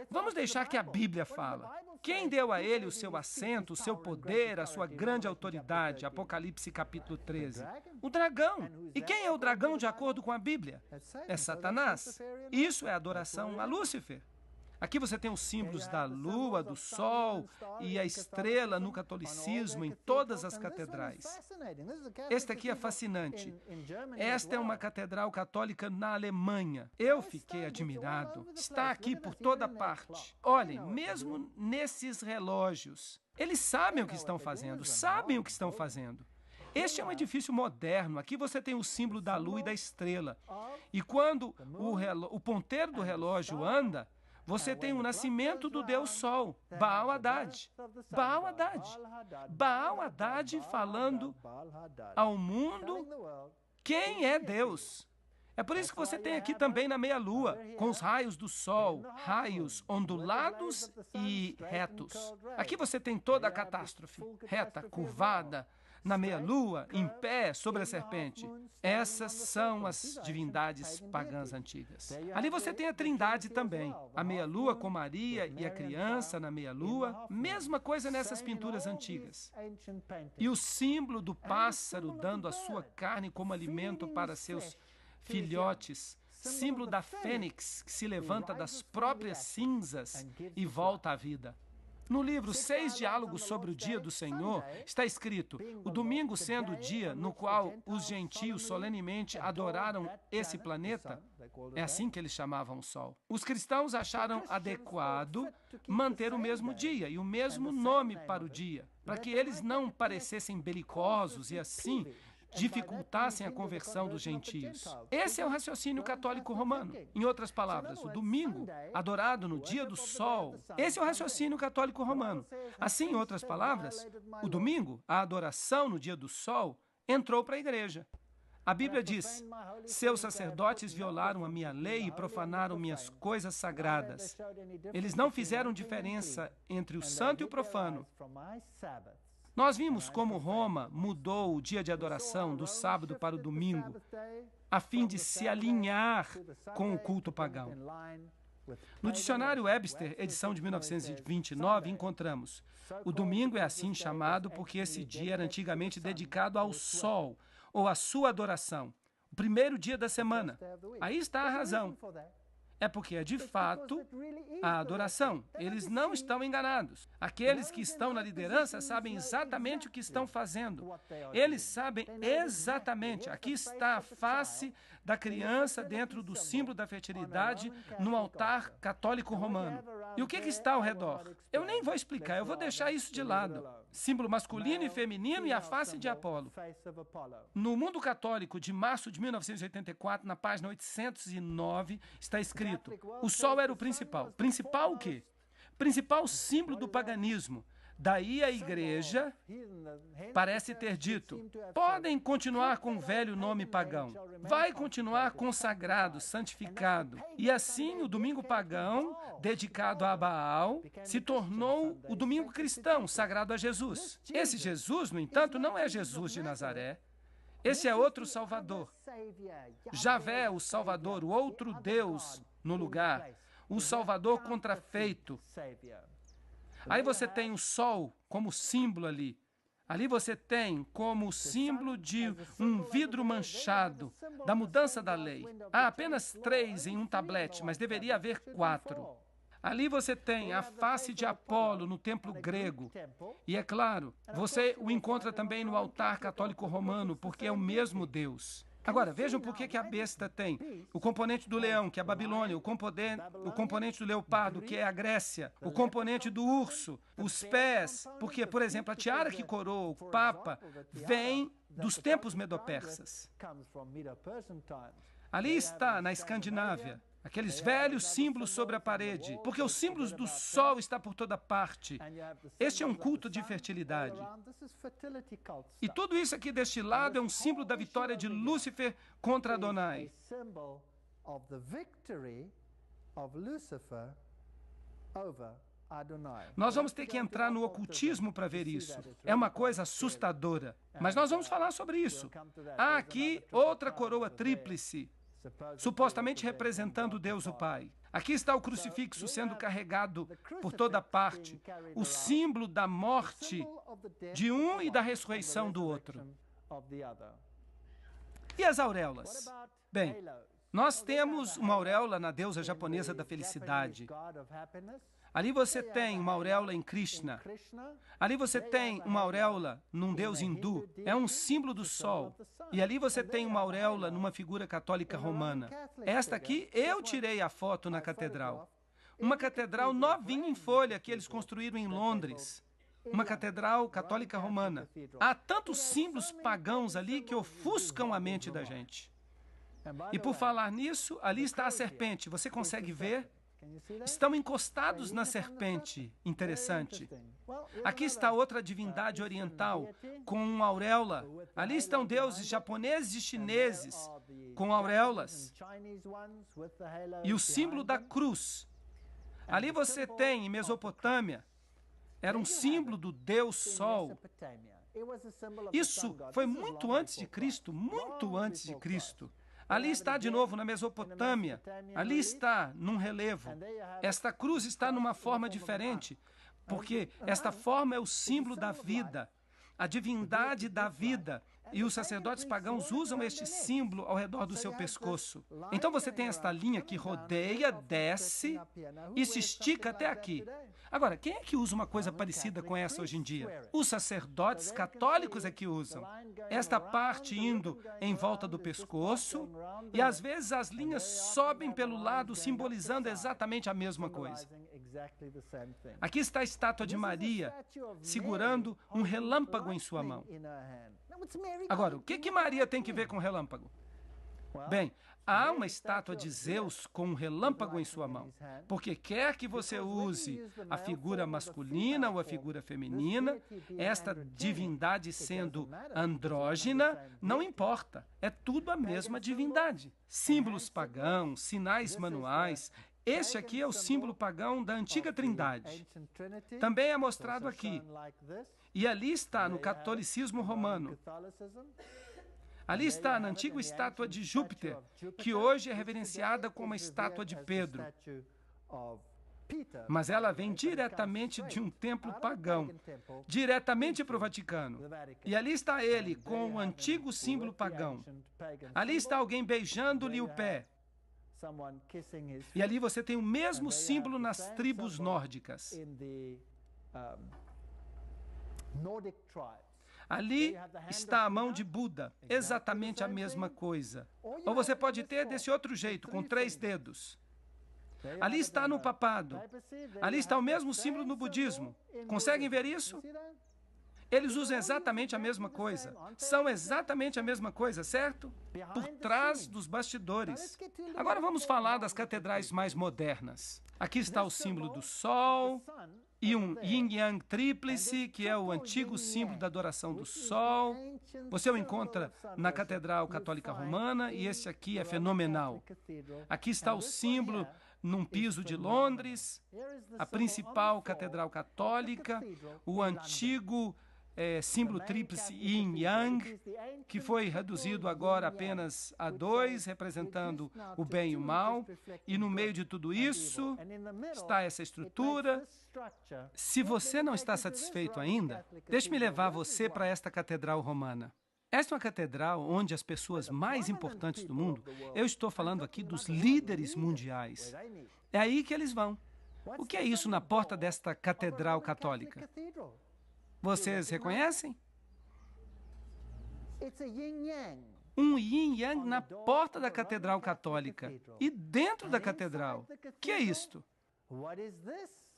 Vamos deixar que a Bíblia fala. Quem deu a ele o seu assento, o seu poder, a sua grande autoridade? Apocalipse capítulo 13. O dragão. E quem é o dragão de acordo com a Bíblia? É Satanás. Isso é adoração a Lúcifer. Aqui você tem os símbolos da lua, do sol e a estrela no catolicismo em todas as catedrais. Este aqui é fascinante. Esta é uma catedral católica na Alemanha. Eu fiquei admirado. Está aqui por toda parte. Olhem, mesmo nesses relógios, eles sabem o que estão fazendo, sabem o que estão fazendo. Este é um edifício moderno. Aqui você tem o símbolo da lua e da estrela. E quando o ponteiro do relógio anda, você tem o nascimento do Deus Sol, Baal Haddad. Baal Haddad. Baal Haddad falando ao mundo quem é Deus. É por isso que você tem aqui também na meia-lua, com os raios do sol, raios ondulados e retos. Aqui você tem toda a catástrofe, reta, curvada, na meia-lua, em pé, sobre a serpente. Essas são as divindades pagãs antigas. Ali você tem a Trindade também. A meia-lua com Maria e a criança na meia-lua. Mesma coisa nessas pinturas antigas. E o símbolo do pássaro dando a sua carne como alimento para seus filhotes. Símbolo da fênix que se levanta das próprias cinzas e volta à vida. No livro 6 Diálogos sobre o Dia do Senhor, está escrito, o domingo sendo o dia no qual os gentios solenemente adoraram esse planeta, é assim que eles chamavam o Sol. Os cristãos acharam adequado manter o mesmo dia e o mesmo nome para o dia, para que eles não parecessem belicosos e assim dificultassem a conversão dos gentios. Esse é o raciocínio católico romano. Em outras palavras, o domingo, adorado no dia do sol, esse é o raciocínio católico romano. Assim, em outras palavras, o domingo, a adoração no dia do sol, entrou para a igreja. A Bíblia diz, seus sacerdotes violaram a minha lei e profanaram minhas coisas sagradas. Eles não fizeram diferença entre o santo e o profano. Nós vimos como Roma mudou o dia de adoração do sábado para o domingo, a fim de se alinhar com o culto pagão. No dicionário Webster, edição de 1929, encontramos: o domingo é assim chamado porque esse dia era antigamente dedicado ao sol, ou à sua adoração, o primeiro dia da semana. Aí está a razão. É porque é de fato a adoração. Eles não estão enganados. Aqueles que estão na liderança sabem exatamente o que estão fazendo. Eles sabem exatamente. Aqui está a face da criança dentro do símbolo da fertilidade no altar católico romano. E o que está ao redor? Eu nem vou explicar, eu vou deixar isso de lado. Símbolo masculino e feminino e a face de Apolo. No Mundo Católico de março de 1984, na página 809, está escrito: o sol era o principal. Principal o quê? Principal símbolo do paganismo. Daí a igreja parece ter dito, podem continuar com o velho nome pagão. Vai continuar consagrado, santificado. E assim o domingo pagão, dedicado a Baal, se tornou o domingo cristão, sagrado a Jesus. Esse Jesus, no entanto, não é Jesus de Nazaré. Esse é outro Salvador. Javé, o Salvador, o outro Deus no lugar. O Salvador contrafeito. Aí você tem o sol como símbolo ali. Ali você tem como símbolo de um vidro manchado, da mudança da lei. Há apenas 3 em um tablete, mas deveria haver 4. Ali você tem a face de Apolo no templo grego. E é claro, você o encontra também no altar católico romano, porque é o mesmo Deus. Agora, vejam por que a besta tem o componente do leão, que é a Babilônia, o componente do leopardo, que é a Grécia, o componente do urso, os pés, porque, por exemplo, a tiara que coroa o Papa vem dos tempos medo-persas. Ali está, na Escandinávia, aqueles velhos símbolos sobre a parede, porque os símbolos do sol estão por toda parte. Este é um culto de fertilidade. E tudo isso aqui deste lado é um símbolo da vitória de Lúcifer contra Adonai. Nós vamos ter que entrar no ocultismo para ver isso. É uma coisa assustadora. Mas nós vamos falar sobre isso. Há aqui outra coroa tríplice, supostamente representando Deus o Pai. Aqui está o crucifixo sendo carregado por toda parte, o símbolo da morte de um e da ressurreição do outro. E as auréolas? Bem, nós temos uma auréola na deusa japonesa da felicidade. Ali você tem uma auréola em Krishna. Ali você tem uma auréola num deus hindu. É um símbolo do sol. E ali você tem uma auréola numa figura católica romana. Esta aqui eu tirei a foto na catedral. Uma catedral novinha em folha que eles construíram em Londres. Uma catedral católica romana. Há tantos símbolos pagãos ali que ofuscam a mente da gente. E por falar nisso, ali está a serpente. Você consegue ver? Estão encostados na serpente. Interessante. Aqui está outra divindade oriental com uma auréola. Ali estão deuses japoneses e chineses com auréolas. E o símbolo da cruz. Ali você tem, em Mesopotâmia, era um símbolo do Deus Sol. Isso foi muito antes de Cristo, muito antes de Cristo. Ali está de novo na Mesopotâmia, ali está num relevo. Esta cruz está numa forma diferente, porque esta forma é o símbolo da vida, a divindade da vida. E os sacerdotes pagãos usam este símbolo ao redor do seu pescoço. Então você tem esta linha que rodeia, desce e se estica até aqui. Agora, quem é que usa uma coisa parecida com essa hoje em dia? Os sacerdotes católicos é que usam. Esta parte indo em volta do pescoço e às vezes as linhas sobem pelo lado, simbolizando exatamente a mesma coisa. Aqui está a estátua de Maria segurando um relâmpago em sua mão. Agora, o que Maria tem que ver com relâmpago? Bem, há uma estátua de Zeus com um relâmpago em sua mão, porque quer que você use a figura masculina ou a figura feminina, esta divindade sendo andrógina, não importa, é tudo a mesma divindade. Símbolos pagãos, sinais manuais. Este aqui é o símbolo pagão da antiga Trindade. Também é mostrado aqui. E ali está no catolicismo romano. Ali está na antiga estátua de Júpiter, que hoje é reverenciada como a estátua de Pedro. Mas ela vem diretamente de um templo pagão, diretamente para o Vaticano. E ali está ele, com o antigo símbolo pagão. Ali está alguém beijando-lhe o pé. E ali você tem o mesmo símbolo nas tribos nórdicas. Ali está a mão de Buda, exatamente a mesma coisa. Ou você pode ter desse outro jeito, com 3 dedos. Ali está no papado. Ali está o mesmo símbolo no budismo. Conseguem ver isso? Eles usam exatamente a mesma coisa. São exatamente a mesma coisa, certo? Por trás dos bastidores. Agora vamos falar das catedrais mais modernas. Aqui está o símbolo do Sol e um yin-yang tríplice, que é o antigo símbolo da adoração do Sol. Você o encontra na Catedral Católica Romana e esse aqui é fenomenal. Aqui está o símbolo num piso de Londres, a principal catedral católica, o antigo símbolo tríplice yin-yang, que foi reduzido agora apenas a 2, representando o bem e o mal. E no meio de tudo isso está essa estrutura. Se você não está satisfeito ainda, deixe-me levar você para esta catedral romana. Esta é uma catedral onde as pessoas mais importantes do mundo, eu estou falando aqui dos líderes mundiais, é aí que eles vão. O que é isso na porta desta catedral católica? Vocês reconhecem? Um yin-yang na porta da Catedral Católica e dentro da catedral. O que é isto?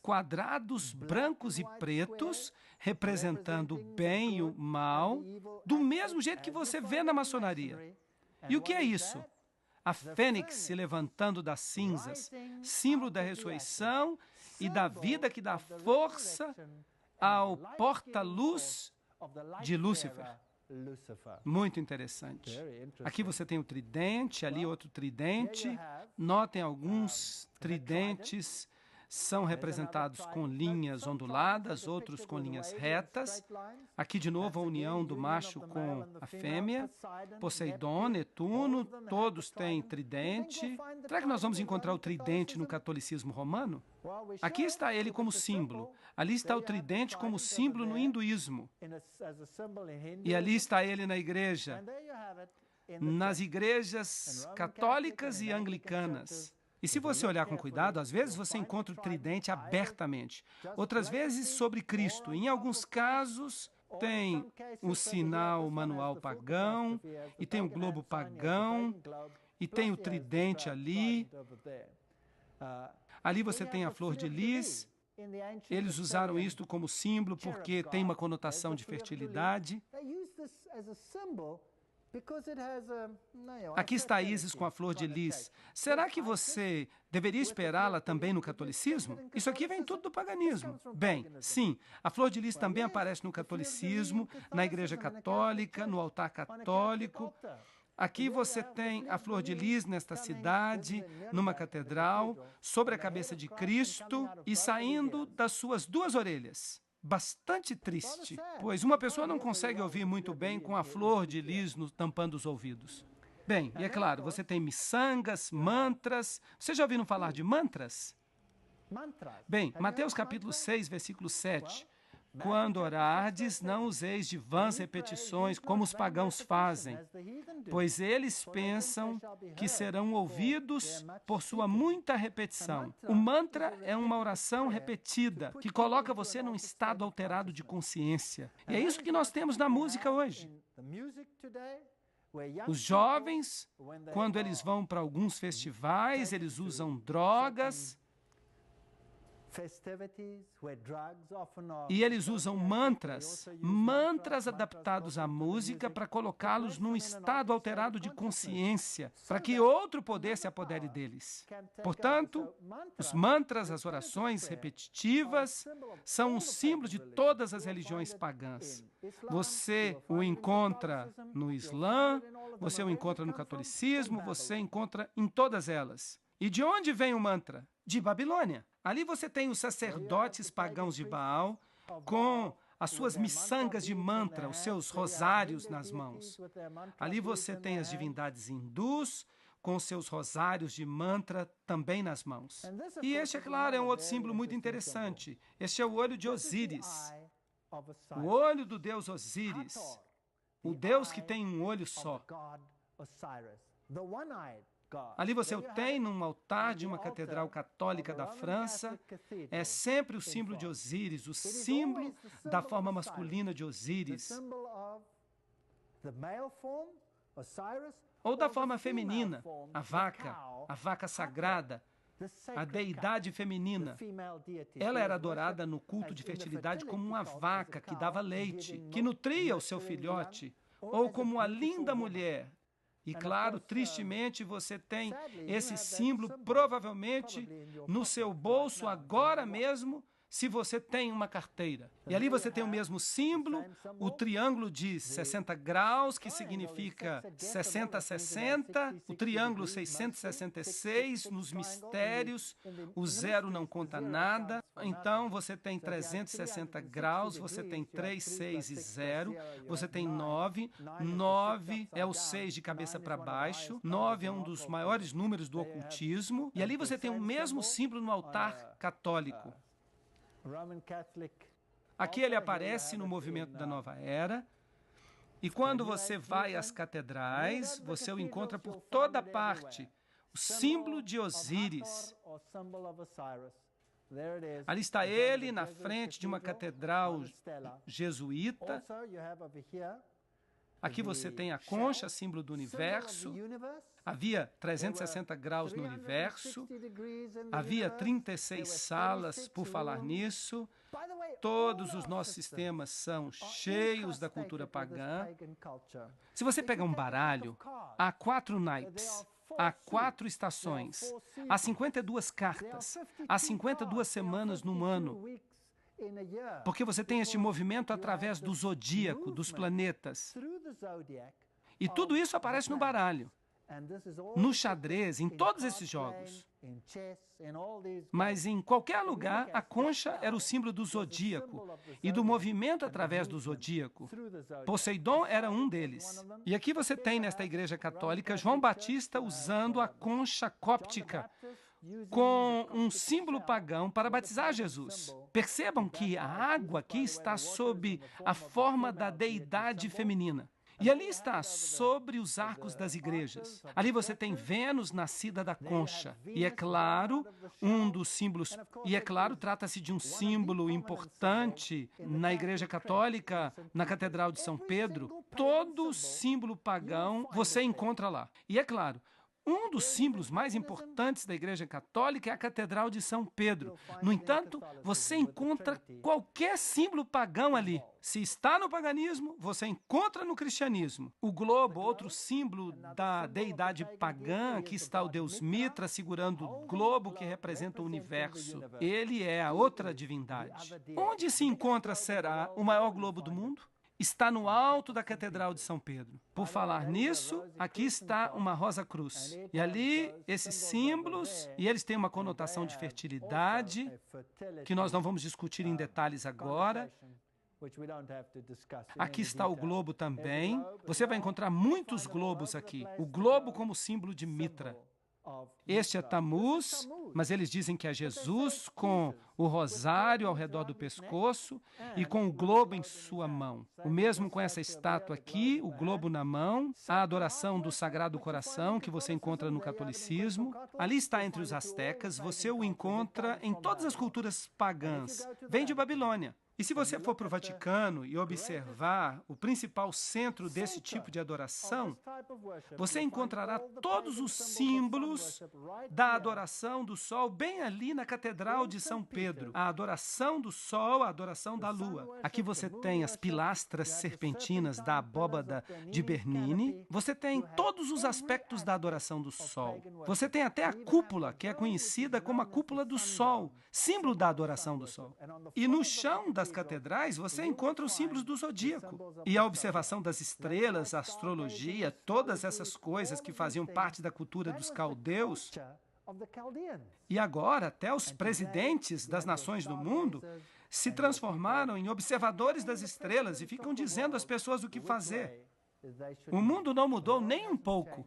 Quadrados brancos e pretos, representando o bem e o mal, do mesmo jeito que você vê na maçonaria. E o que é isso? A fênix se levantando das cinzas, símbolo da ressurreição e da vida que dá força ao porta-luz de Lúcifer. Muito interessante. Aqui você tem o tridente, ali outro tridente. Notem alguns tridentes são representados com linhas onduladas, outros com linhas retas. Aqui, de novo, a união do macho com a fêmea. Poseidon, Netuno, todos têm tridente. Será que nós vamos encontrar o tridente no catolicismo romano? Aqui está ele como símbolo. Ali está o tridente como símbolo no hinduísmo. E ali está ele na igreja, nas igrejas católicas e anglicanas. E se você olhar com cuidado, às vezes você encontra o tridente abertamente, outras vezes sobre Cristo. Em alguns casos, tem o sinal manual pagão, e tem o globo pagão, e tem o tridente ali. Ali você tem a flor de lis. Eles usaram isto como símbolo porque tem uma conotação de fertilidade. Aqui está Ísis com a flor de lis. Será que você deveria esperá-la também no catolicismo? Isso aqui vem tudo do paganismo. Bem, sim, a flor de lis também aparece no catolicismo, na igreja católica, no altar católico. Aqui você tem a flor de lis nesta cidade, numa catedral, sobre a cabeça de Cristo e saindo das suas duas orelhas. Bastante triste, pois uma pessoa não consegue ouvir muito bem com a flor de lis tampando os ouvidos. Bem, e é claro, você tem miçangas, mantras. Vocês já ouviram falar de mantras? Bem, Mateus capítulo 6, versículo 7. Quando orardes, não useis de vãs repetições, como os pagãos fazem, pois eles pensam que serão ouvidos por sua muita repetição. O mantra é uma oração repetida, que coloca você num estado alterado de consciência. E é isso que nós temos na música hoje. Os jovens, quando eles vão para alguns festivais, eles usam drogas, e eles usam mantras adaptados à música para colocá-los num estado alterado de consciência, para que outro poder se apodere deles. Portanto, os mantras, as orações repetitivas, são um símbolo de todas as religiões pagãs. Você o encontra no Islã, você o encontra no catolicismo, você encontra em todas elas. E de onde vem o mantra? De Babilônia. Ali você tem os sacerdotes pagãos de Baal com as suas miçangas de mantra, os seus rosários nas mãos. Ali você tem as divindades hindus com seus rosários de mantra também nas mãos. E este, é claro, é um outro símbolo muito interessante. Este é o olho de Osíris, o olho do deus Osíris, o deus que tem um olho só. Ali você o tem num altar de uma catedral católica da França. É sempre o símbolo de Osíris, o símbolo da forma masculina de Osíris. Ou da forma feminina, a vaca sagrada, a deidade feminina. Ela era adorada no culto de fertilidade como uma vaca que dava leite, que nutria o seu filhote, ou como uma linda mulher. E claro, tristemente, você tem esse símbolo provavelmente no seu bolso agora mesmo, se você tem uma carteira. E ali você tem o mesmo símbolo, o triângulo de 60 graus, que significa 60-60, o triângulo 666 nos mistérios, o zero não conta nada. Então, você tem 360 graus, você tem 3, 6 e 0, você tem 9. 9 é o 6 de cabeça para baixo, 9 é um dos maiores números do ocultismo, e ali você tem o mesmo símbolo no altar católico. Aqui ele aparece no movimento da Nova Era, e quando você vai às catedrais, você o encontra por toda parte, o símbolo de Osíris. Ali está ele na frente de uma catedral jesuíta. Aqui você tem a concha, símbolo do universo. Havia 360 graus no universo. Havia 36 salas por falar nisso. Todos os nossos sistemas são cheios da cultura pagã. Se você pegar um baralho, há 4 naipes, há 4 estações, há 52 cartas, há 52 semanas num ano. Porque você tem este movimento através do zodíaco, dos planetas. E tudo isso aparece no baralho, no xadrez, em todos esses jogos. Mas em qualquer lugar, a concha era o símbolo do zodíaco e do movimento através do zodíaco. Poseidon era um deles. E aqui você tem, nesta igreja católica, João Batista usando a concha cóptica com um símbolo pagão para batizar Jesus. Percebam que a água aqui está sob a forma da deidade feminina. E ali está, sobre os arcos das igrejas. Ali você tem Vênus, nascida da concha. E é claro, um dos símbolos... E é claro, trata-se de um símbolo importante na Igreja Católica, na Catedral de São Pedro. Todo símbolo pagão você encontra lá. E é claro, um dos símbolos mais importantes da Igreja Católica é a Catedral de São Pedro. No entanto, você encontra qualquer símbolo pagão ali. Se está no paganismo, você encontra no cristianismo. O globo, outro símbolo da deidade pagã, aqui está o deus Mitra segurando o globo que representa o universo. Ele é a outra divindade. Onde se encontra, será, o maior globo do mundo? Está no alto da Catedral de São Pedro. Por falar nisso, aqui está uma rosa cruz. E ali, esses símbolos, e eles têm uma conotação de fertilidade, que nós não vamos discutir em detalhes agora. Aqui está o globo também. Você vai encontrar muitos globos aqui. O globo como símbolo de Mitra. Este é Tammuz, mas eles dizem que é Jesus com o rosário ao redor do pescoço e com o globo em sua mão. O mesmo com essa estátua aqui, o globo na mão, a adoração do Sagrado Coração que você encontra no catolicismo. Ali está entre os astecas, você o encontra em todas as culturas pagãs. Vem de Babilônia. E se você for para o Vaticano e observar o principal centro desse tipo de adoração, você encontrará todos os símbolos da adoração do Sol bem ali na Catedral de São Pedro. A adoração do Sol, a adoração da Lua. Aqui você tem as pilastras serpentinas da abóbada de Bernini. Você tem todos os aspectos da adoração do Sol. Você tem até a cúpula, que é conhecida como a cúpula do Sol, símbolo da adoração do Sol. E no chão das catedrais, você encontra os símbolos do zodíaco. E a observação das estrelas, a astrologia, todas essas coisas que faziam parte da cultura dos caldeus. E agora, até os presidentes das nações do mundo se transformaram em observadores das estrelas e ficam dizendo às pessoas o que fazer. O mundo não mudou nem um pouco.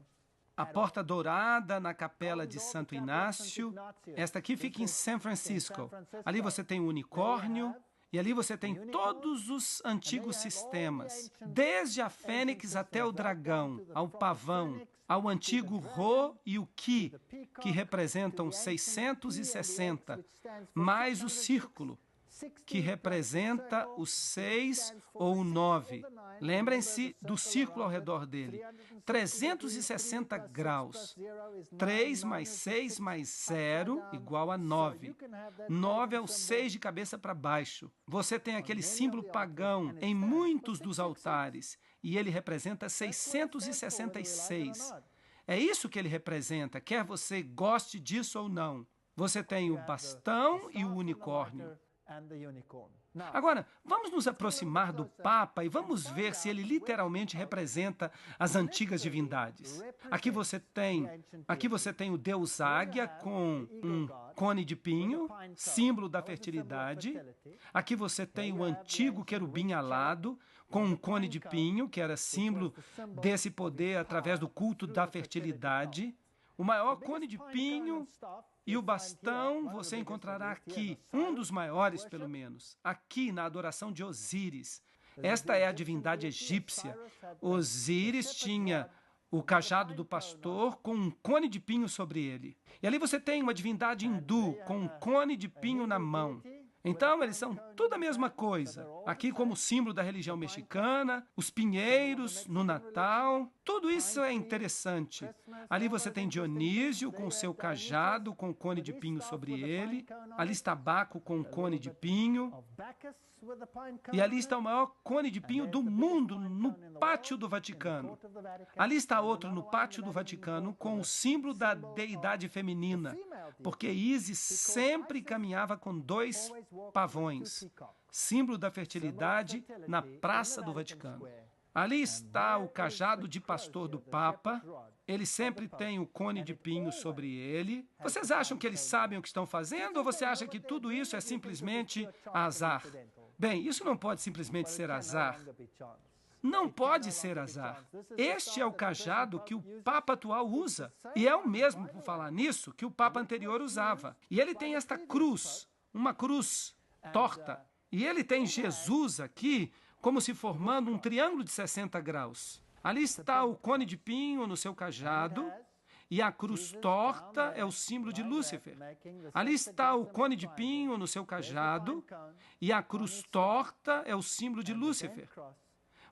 A Porta Dourada na Capela de Santo Inácio, esta aqui fica em São Francisco. Ali você tem o unicórnio, e ali você tem todos os antigos sistemas, desde a fênix até o dragão, ao pavão, ao antigo Rho e o Ki, que representam 660, mais o círculo, que representa o 6 ou o 9. Lembrem-se do círculo ao redor dele. 360 graus. 3 mais 6 mais 0 igual a 9. 9 é o 6 de cabeça para baixo. Você tem aquele símbolo pagão em muitos dos altares, e ele representa 666. É isso que ele representa, quer você goste disso ou não. Você tem o bastão e o unicórnio. Agora, vamos nos aproximar do Papa e vamos ver se ele literalmente representa as antigas divindades. Aqui você tem o deus águia com um cone de pinho, símbolo da fertilidade. Aqui você tem o antigo querubim alado, com um cone de pinho, que era símbolo desse poder através do culto da fertilidade. O maior cone de pinho e o bastão você encontrará aqui, um dos maiores, pelo menos, aqui na adoração de Osíris. Esta é a divindade egípcia. Osíris tinha o cajado do pastor com um cone de pinho sobre ele. E ali você tem uma divindade hindu com um cone de pinho na mão. Então, eles são tudo a mesma coisa. Aqui, como símbolo da religião mexicana, os pinheiros no Natal, tudo isso é interessante. Ali você tem Dionísio com o seu cajado, com o cone de pinho sobre ele. Ali está Baco com o cone de pinho. E ali está o maior cone de pinho do mundo, no pátio do Vaticano. Ali está outro no pátio do Vaticano com o símbolo da deidade feminina, porque Ísis sempre caminhava com 2 pavões, símbolo da fertilidade na Praça do Vaticano. Ali está o cajado de pastor do Papa. Ele sempre tem o cone de pinho sobre ele. Vocês acham que eles sabem o que estão fazendo ou você acha que tudo isso é simplesmente azar? Bem, isso não pode simplesmente ser azar. Não pode ser azar. Este é o cajado que o Papa atual usa. E é o mesmo, por falar nisso, que o Papa anterior usava. E ele tem esta cruz, uma cruz torta. E ele tem Jesus aqui, como se formando um triângulo de 60 graus. Ali está o cone de pinho no seu cajado, e a cruz torta é o símbolo de Lúcifer. Ali está o cone de pinho no seu cajado, e a cruz torta é o símbolo de Lúcifer.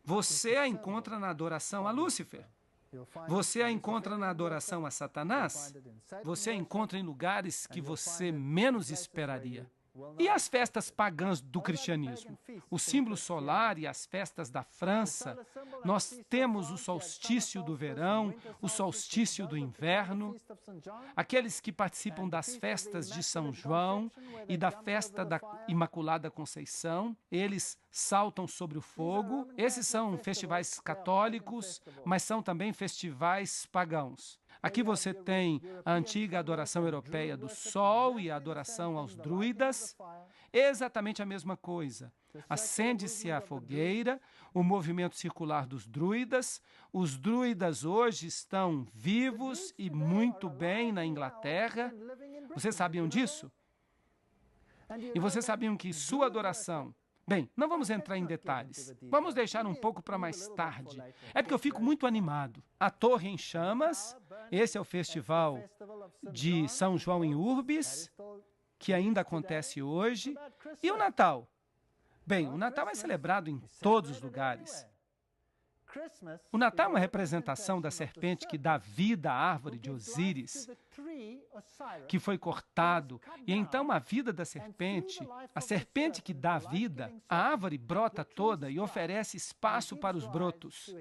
Você a encontra na adoração a Lúcifer. Você a encontra na adoração a Satanás. Você a encontra em lugares que você menos esperaria. E as festas pagãs do cristianismo? O símbolo solar e as festas da França. Nós temos o solstício do verão, o solstício do inverno. Aqueles que participam das festas de São João e da festa da Imaculada Conceição, eles saltam sobre o fogo. Esses são festivais católicos, mas são também festivais pagãos. Aqui você tem a antiga adoração europeia do sol e a adoração aos druidas. Exatamente a mesma coisa. Acende-se a fogueira, o movimento circular dos druidas. Os druidas hoje estão vivos e muito bem na Inglaterra. Vocês sabiam disso? E vocês sabiam que sua adoração... Bem, não vamos entrar em detalhes. Vamos deixar um pouco para mais tarde. É porque eu fico muito animado. A Torre em Chamas, esse é o festival de São João em Urbis, que ainda acontece hoje. E o Natal? Bem, o Natal é celebrado em todos os lugares. O Natal é uma representação da serpente que dá vida à árvore de Osíris, que foi cortado, e então a vida da serpente, a serpente que dá vida, a árvore brota toda e oferece espaço para os brotos.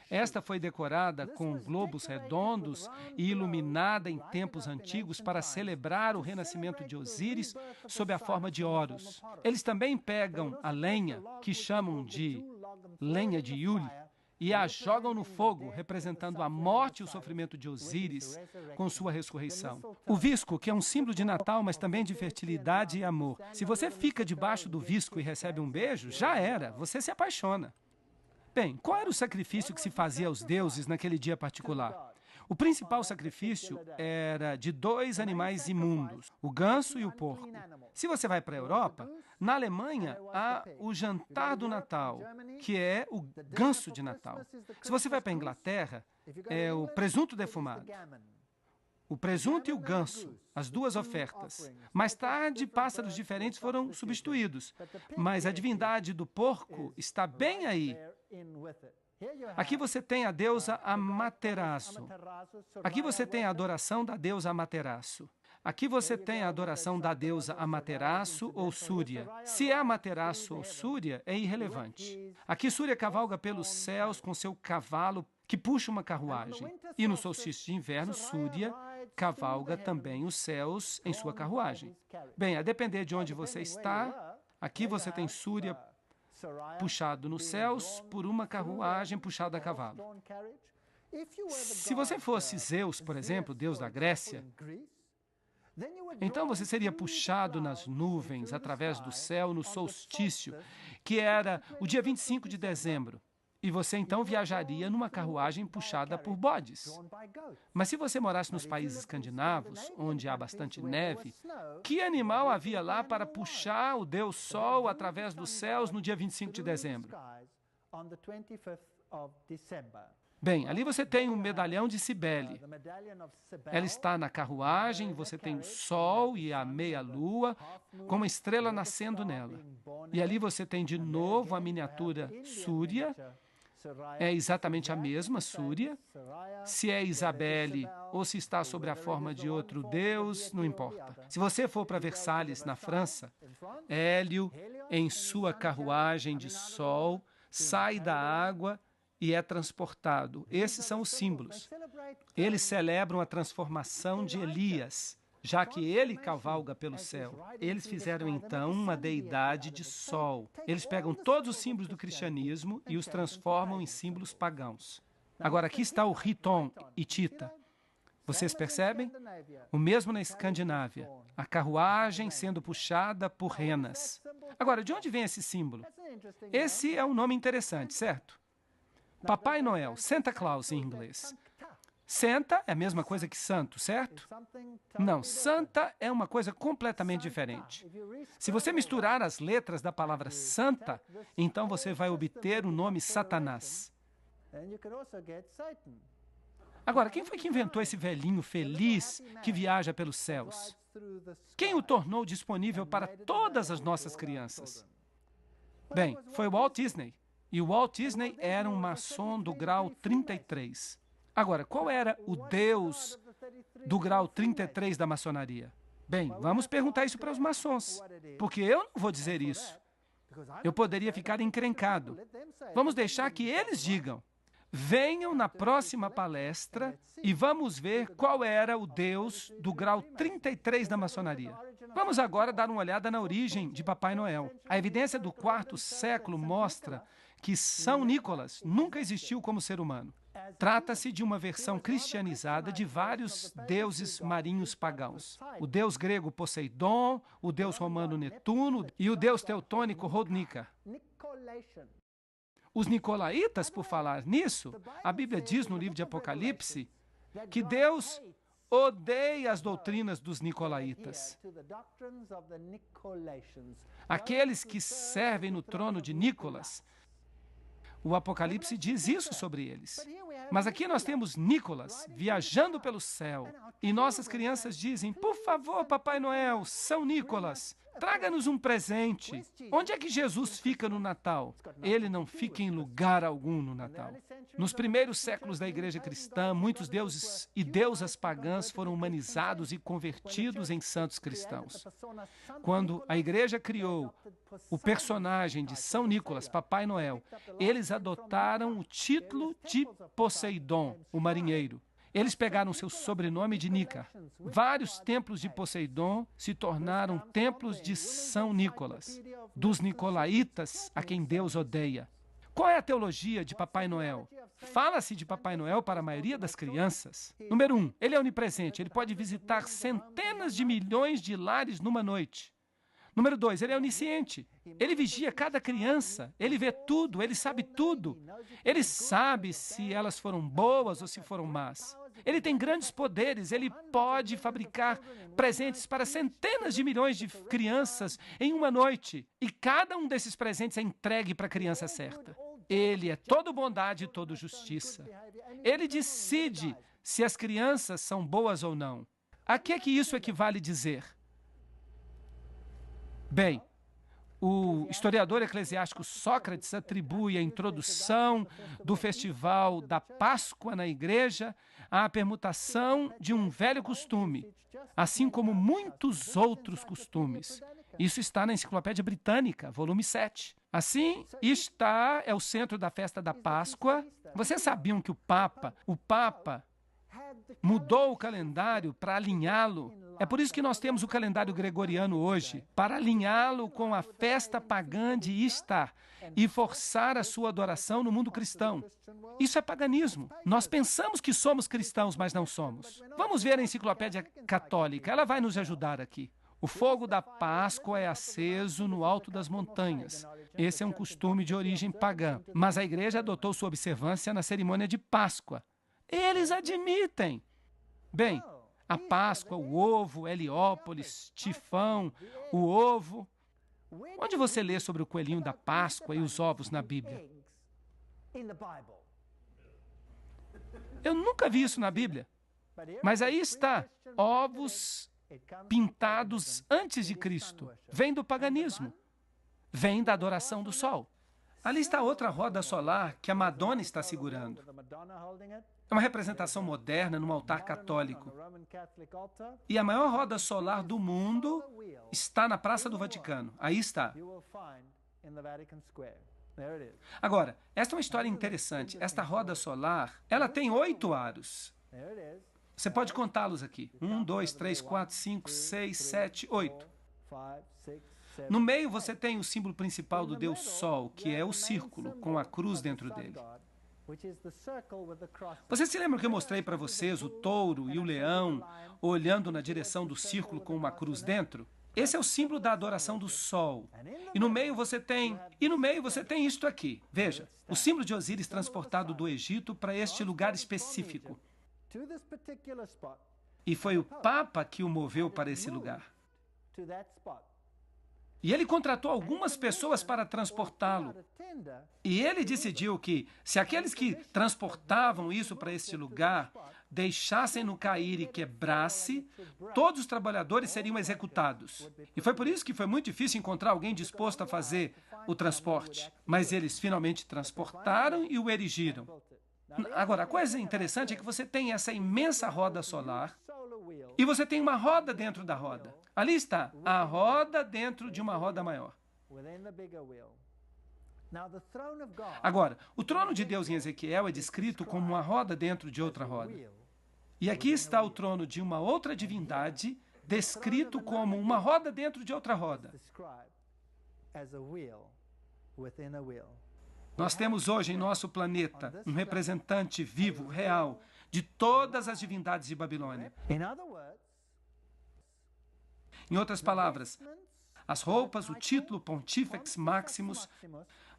Esta foi decorada com globos redondos e iluminada em tempos antigos para celebrar o renascimento de Osíris sob a forma de Horus. Eles também pegam a lenha, que chamam de lenha de Yule, e a jogam no fogo, representando a morte e o sofrimento de Osíris com sua ressurreição. O visco, que é um símbolo de Natal, mas também de fertilidade e amor. Se você fica debaixo do visco e recebe um beijo, já era, você se apaixona. Bem, qual era o sacrifício que se fazia aos deuses naquele dia particular? O principal sacrifício era de 2 animais imundos, o ganso e o porco. Se você vai para a Europa, na Alemanha há o jantar do Natal, que é o ganso de Natal. Se você vai para a Inglaterra, é o presunto defumado. O presunto e o ganso, as 2 ofertas. Mais tarde, pássaros diferentes foram substituídos, mas a divindade do porco está bem aí. Aqui você tem a deusa Amaterasu. Aqui você tem a adoração da deusa Amaterasu. Aqui você tem a adoração da deusa Amaterasu ou Súria. Se é Amaterasu ou Súria, é irrelevante. Aqui Súria cavalga pelos céus com seu cavalo que puxa uma carruagem. E no solstício de inverno, Súria cavalga também os céus em sua carruagem. Bem, a depender de onde você está, aqui você tem Súria puxado nos céus por uma carruagem puxada a cavalo. Se você fosse Zeus, por exemplo, deus da Grécia, então você seria puxado nas nuvens através do céu no solstício, que era o dia 25 de dezembro. E você então viajaria numa carruagem puxada por bodes. Mas se você morasse nos países escandinavos, onde há bastante neve, que animal havia lá para puxar o Deus Sol através dos céus no dia 25 de dezembro? Bem, ali você tem um medalhão de Cibele. Ela está na carruagem, você tem o sol e a meia-lua, com uma estrela nascendo nela. E ali você tem de novo a miniatura Súria, é exatamente a mesma Súria. Se é Isabelle ou se está sobre a forma de outro deus, não importa. Se você for para Versalhes, na França, Hélio, em sua carruagem de sol, sai da água e é transportado. Esses são os símbolos. Eles celebram a transformação de Elias, já que ele cavalga pelo céu. Eles fizeram então uma deidade de sol. Eles pegam todos os símbolos do cristianismo e os transformam em símbolos pagãos. Agora, aqui está o Riton hitita. Vocês percebem? O mesmo na Escandinávia. A carruagem sendo puxada por renas. Agora, de onde vem esse símbolo? Esse é um nome interessante, certo? Papai Noel, Santa Claus em inglês. Santa é a mesma coisa que santo, certo? Não, Santa é uma coisa completamente diferente. Se você misturar as letras da palavra Santa, então você vai obter o nome Satanás. Agora, quem foi que inventou esse velhinho feliz que viaja pelos céus? Quem o tornou disponível para todas as nossas crianças? Bem, foi o Walt Disney. E o Walt Disney era um maçom do grau 33. Agora, qual era o Deus do grau 33 da maçonaria? Bem, vamos perguntar isso para os maçons, porque eu não vou dizer isso. Eu poderia ficar encrencado. Vamos deixar que eles digam. Venham na próxima palestra e vamos ver qual era o Deus do grau 33 da maçonaria. Vamos agora dar uma olhada na origem de Papai Noel. A evidência do quarto século mostra que São Nicolas nunca existiu como ser humano. Trata-se de uma versão cristianizada de vários deuses marinhos pagãos. O deus grego Poseidon, o deus romano Netuno e o deus teutônico Rodnica. Os nicolaítas, por falar nisso, a Bíblia diz no livro de Apocalipse que Deus odeia as doutrinas dos nicolaítas. Aqueles que servem no trono de Nicolas, o Apocalipse diz isso sobre eles. Mas aqui nós temos Nicolas viajando pelo céu. E nossas crianças dizem, por favor, Papai Noel, São Nicolas, traga-nos um presente. Onde é que Jesus fica no Natal? Ele não fica em lugar algum no Natal. Nos primeiros séculos da igreja cristã, muitos deuses e deusas pagãs foram humanizados e convertidos em santos cristãos. Quando a igreja criou o personagem de São Nicolas, Papai Noel, eles adotaram o título de Poseidon, o marinheiro. Eles pegaram seu sobrenome de Nica. Vários templos de Poseidon se tornaram templos de São Nicolas, dos nicolaítas, a quem Deus odeia. Qual é a teologia de Papai Noel? Fala-se de Papai Noel para a maioria das crianças. Número 1, ele é onipresente, ele pode visitar centenas de milhões de lares numa noite. Número 2, ele é onisciente. Ele vigia cada criança, ele vê tudo, ele sabe tudo. Ele sabe se elas foram boas ou se foram más. Ele tem grandes poderes, ele pode fabricar presentes para centenas de milhões de crianças em uma noite. E cada um desses presentes é entregue para a criança certa. Ele é todo bondade e todo justiça. Ele decide se as crianças são boas ou não. A que é que isso equivale dizer? Bem, o historiador eclesiástico Sócrates atribui a introdução do festival da Páscoa na igreja à permutação de um velho costume, assim como muitos outros costumes. Isso está na Enciclopédia Britânica, volume 7. Assim, está é o centro da festa da Páscoa. Vocês sabiam que o Papa mudou o calendário para alinhá-lo? É por isso que nós temos o calendário gregoriano hoje, para alinhá-lo com a festa pagã de Ishtar e forçar a sua adoração no mundo cristão. Isso é paganismo. Nós pensamos que somos cristãos, mas não somos. Vamos ver a Enciclopédia Católica, ela vai nos ajudar aqui. O fogo da Páscoa é aceso no alto das montanhas. Esse é um costume de origem pagã, mas a igreja adotou sua observância na cerimônia de Páscoa. Eles admitem. Bem, a Páscoa, o ovo, Heliópolis, Tifão, o ovo. Onde você lê sobre o coelhinho da Páscoa e os ovos na Bíblia? Eu nunca vi isso na Bíblia. Mas aí está, ovos pintados antes de Cristo. Vem do paganismo. Vem da adoração do sol. Ali está outra roda solar que a Madonna está segurando. É uma representação moderna num altar católico. E a maior roda solar do mundo está na Praça do Vaticano. Aí está. Agora, esta é uma história interessante. Esta roda solar, ela tem 8 aros. Você pode contá-los aqui. 1, 2, 3, 4, 5, 6, 7, 8. No meio você tem o símbolo principal do Deus Sol, que é o círculo, com a cruz dentro dele. Vocês se lembram que eu mostrei para vocês o touro e o leão olhando na direção do círculo com uma cruz dentro? Esse é o símbolo da adoração do sol. E no meio você tem isto aqui. Veja, o símbolo de Osíris transportado do Egito para este lugar específico. E foi o Papa que o moveu para esse lugar. E ele contratou algumas pessoas para transportá-lo. E ele decidiu que, se aqueles que transportavam isso para esse lugar deixassem-no cair e quebrasse, todos os trabalhadores seriam executados. E foi por isso que foi muito difícil encontrar alguém disposto a fazer o transporte. Mas eles finalmente transportaram e o erigiram. Agora, a coisa interessante é que você tem essa imensa roda solar e você tem uma roda dentro da roda. Ali está, a roda dentro de uma roda maior. Agora, o trono de Deus em Ezequiel é descrito como uma roda dentro de outra roda. E aqui está o trono de uma outra divindade, descrito como uma roda dentro de outra roda. Nós temos hoje em nosso planeta um representante vivo, real, de todas as divindades de Babilônia. Em outras palavras, as roupas, o título Pontifex Maximus,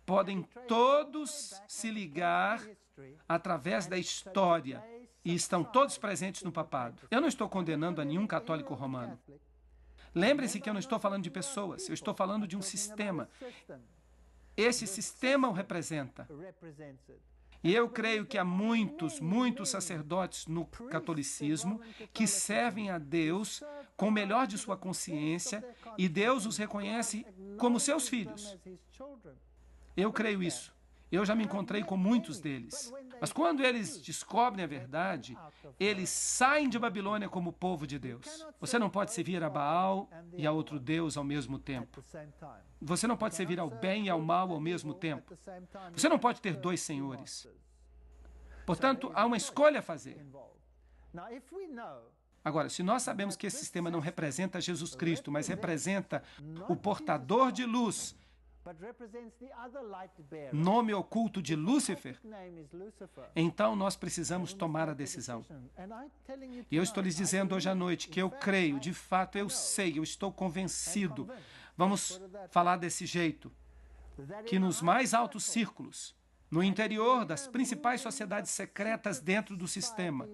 podem todos se ligar através da história e estão todos presentes no papado. Eu não estou condenando a nenhum católico romano. Lembre-se que eu não estou falando de pessoas, eu estou falando de um sistema. Esse sistema o representa. E eu creio que há muitos sacerdotes no catolicismo que servem a Deus com o melhor de sua consciência e Deus os reconhece como seus filhos. Eu creio isso. Eu já me encontrei com muitos deles. Mas quando eles descobrem a verdade, eles saem de Babilônia como povo de Deus. Você não pode servir a Baal e a outro Deus ao mesmo tempo. Você não pode servir ao bem e ao mal ao mesmo tempo. Você não pode ter 2 senhores. Portanto, há uma escolha a fazer. Agora, se nós sabemos que esse sistema não representa Jesus Cristo, mas representa o portador de luz, nome oculto de Lúcifer, então nós precisamos tomar a decisão. E eu estou lhes dizendo hoje à noite que eu creio, de fato eu sei, eu estou convencido. Vamos falar desse jeito, que nos mais altos círculos, no interior das principais sociedades secretas dentro do sistema,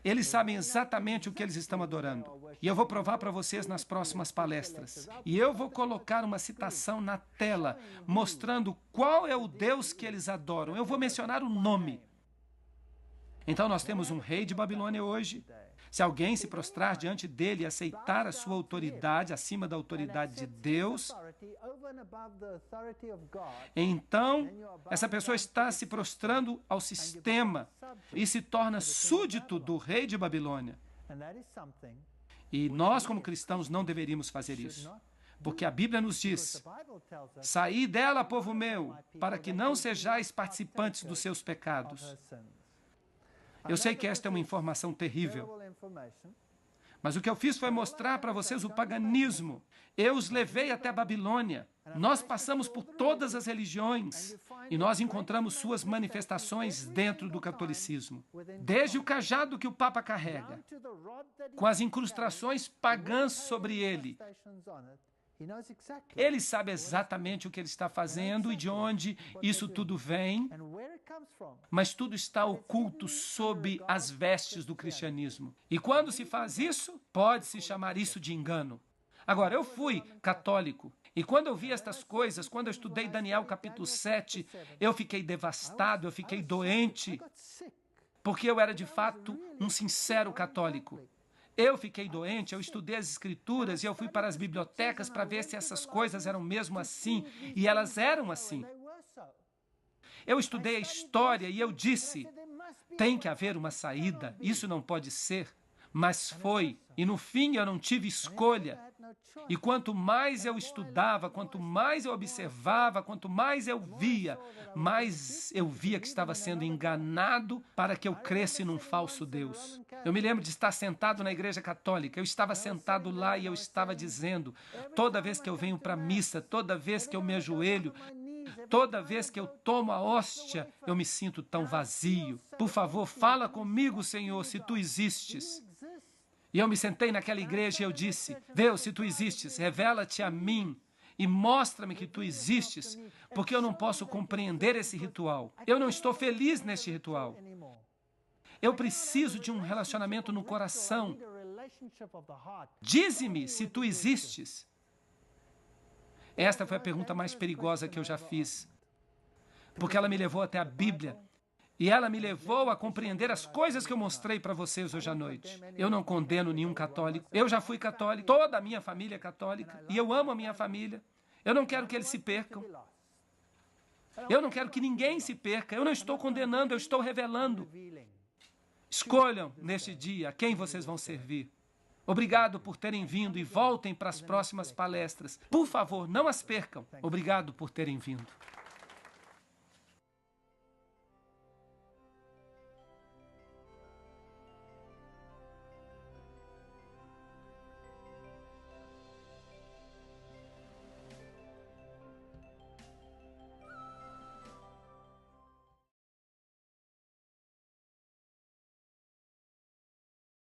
eles sabem exatamente o que eles estão adorando. E eu vou provar para vocês nas próximas palestras. E eu vou colocar uma citação na tela, mostrando qual é o Deus que eles adoram. Eu vou mencionar o nome. Então nós temos um rei de Babilônia hoje. Se alguém se prostrar diante dele e aceitar a sua autoridade acima da autoridade de Deus, então essa pessoa está se prostrando ao sistema e se torna súdito do rei de Babilônia. E nós, como cristãos, não deveríamos fazer isso. Porque a Bíblia nos diz: saí dela, povo meu, para que não sejais participantes dos seus pecados. Eu sei que esta é uma informação terrível, mas o que eu fiz foi mostrar para vocês o paganismo. Eu os levei até a Babilônia. Nós passamos por todas as religiões e nós encontramos suas manifestações dentro do catolicismo. Desde o cajado que o Papa carrega, com as incrustações pagãs sobre ele. Ele sabe exatamente o que ele está fazendo e de onde isso tudo vem, mas tudo está oculto sob as vestes do cristianismo. E quando se faz isso, pode-se chamar isso de engano. Agora, eu fui católico, e quando eu vi estas coisas, quando eu estudei Daniel capítulo 7, eu fiquei devastado, eu fiquei doente. porque eu era de fato um sincero católico. Eu fiquei doente, eu estudei as escrituras e eu fui para as bibliotecas para ver se essas coisas eram mesmo assim, e elas eram assim. Eu estudei a história e eu disse, tem que haver uma saída, isso não pode ser. Mas foi, e no fim eu não tive escolha. E quanto mais eu estudava, quanto mais eu observava, quanto mais eu via, mais eu via que estava sendo enganado para que eu cresce num falso Deus. Eu me lembro de estar sentado na igreja católica, eu estava sentado lá e eu estava dizendo, toda vez que eu venho para a missa, toda vez que eu me ajoelho, toda vez que eu tomo a hóstia, eu me sinto tão vazio. Por favor, fala comigo, Senhor, se tu existes. E eu me sentei naquela igreja e eu disse, Deus, se tu existes, revela-te a mim e mostra-me que tu existes, porque eu não posso compreender esse ritual. Eu não estou feliz neste ritual. Eu preciso de um relacionamento no coração. Dize-me se tu existes. Esta foi a pergunta mais perigosa que eu já fiz, porque ela me levou até a Bíblia. E ela me levou a compreender as coisas que eu mostrei para vocês hoje à noite. Eu não condeno nenhum católico. Eu já fui católico, toda a minha família é católica, e eu amo a minha família. Eu não quero que eles se percam. Eu não quero que ninguém se perca. Eu não estou condenando, eu estou revelando. Escolham neste dia a quem vocês vão servir. Obrigado por terem vindo e voltem para as próximas palestras. Por favor, não as percam. Obrigado por terem vindo.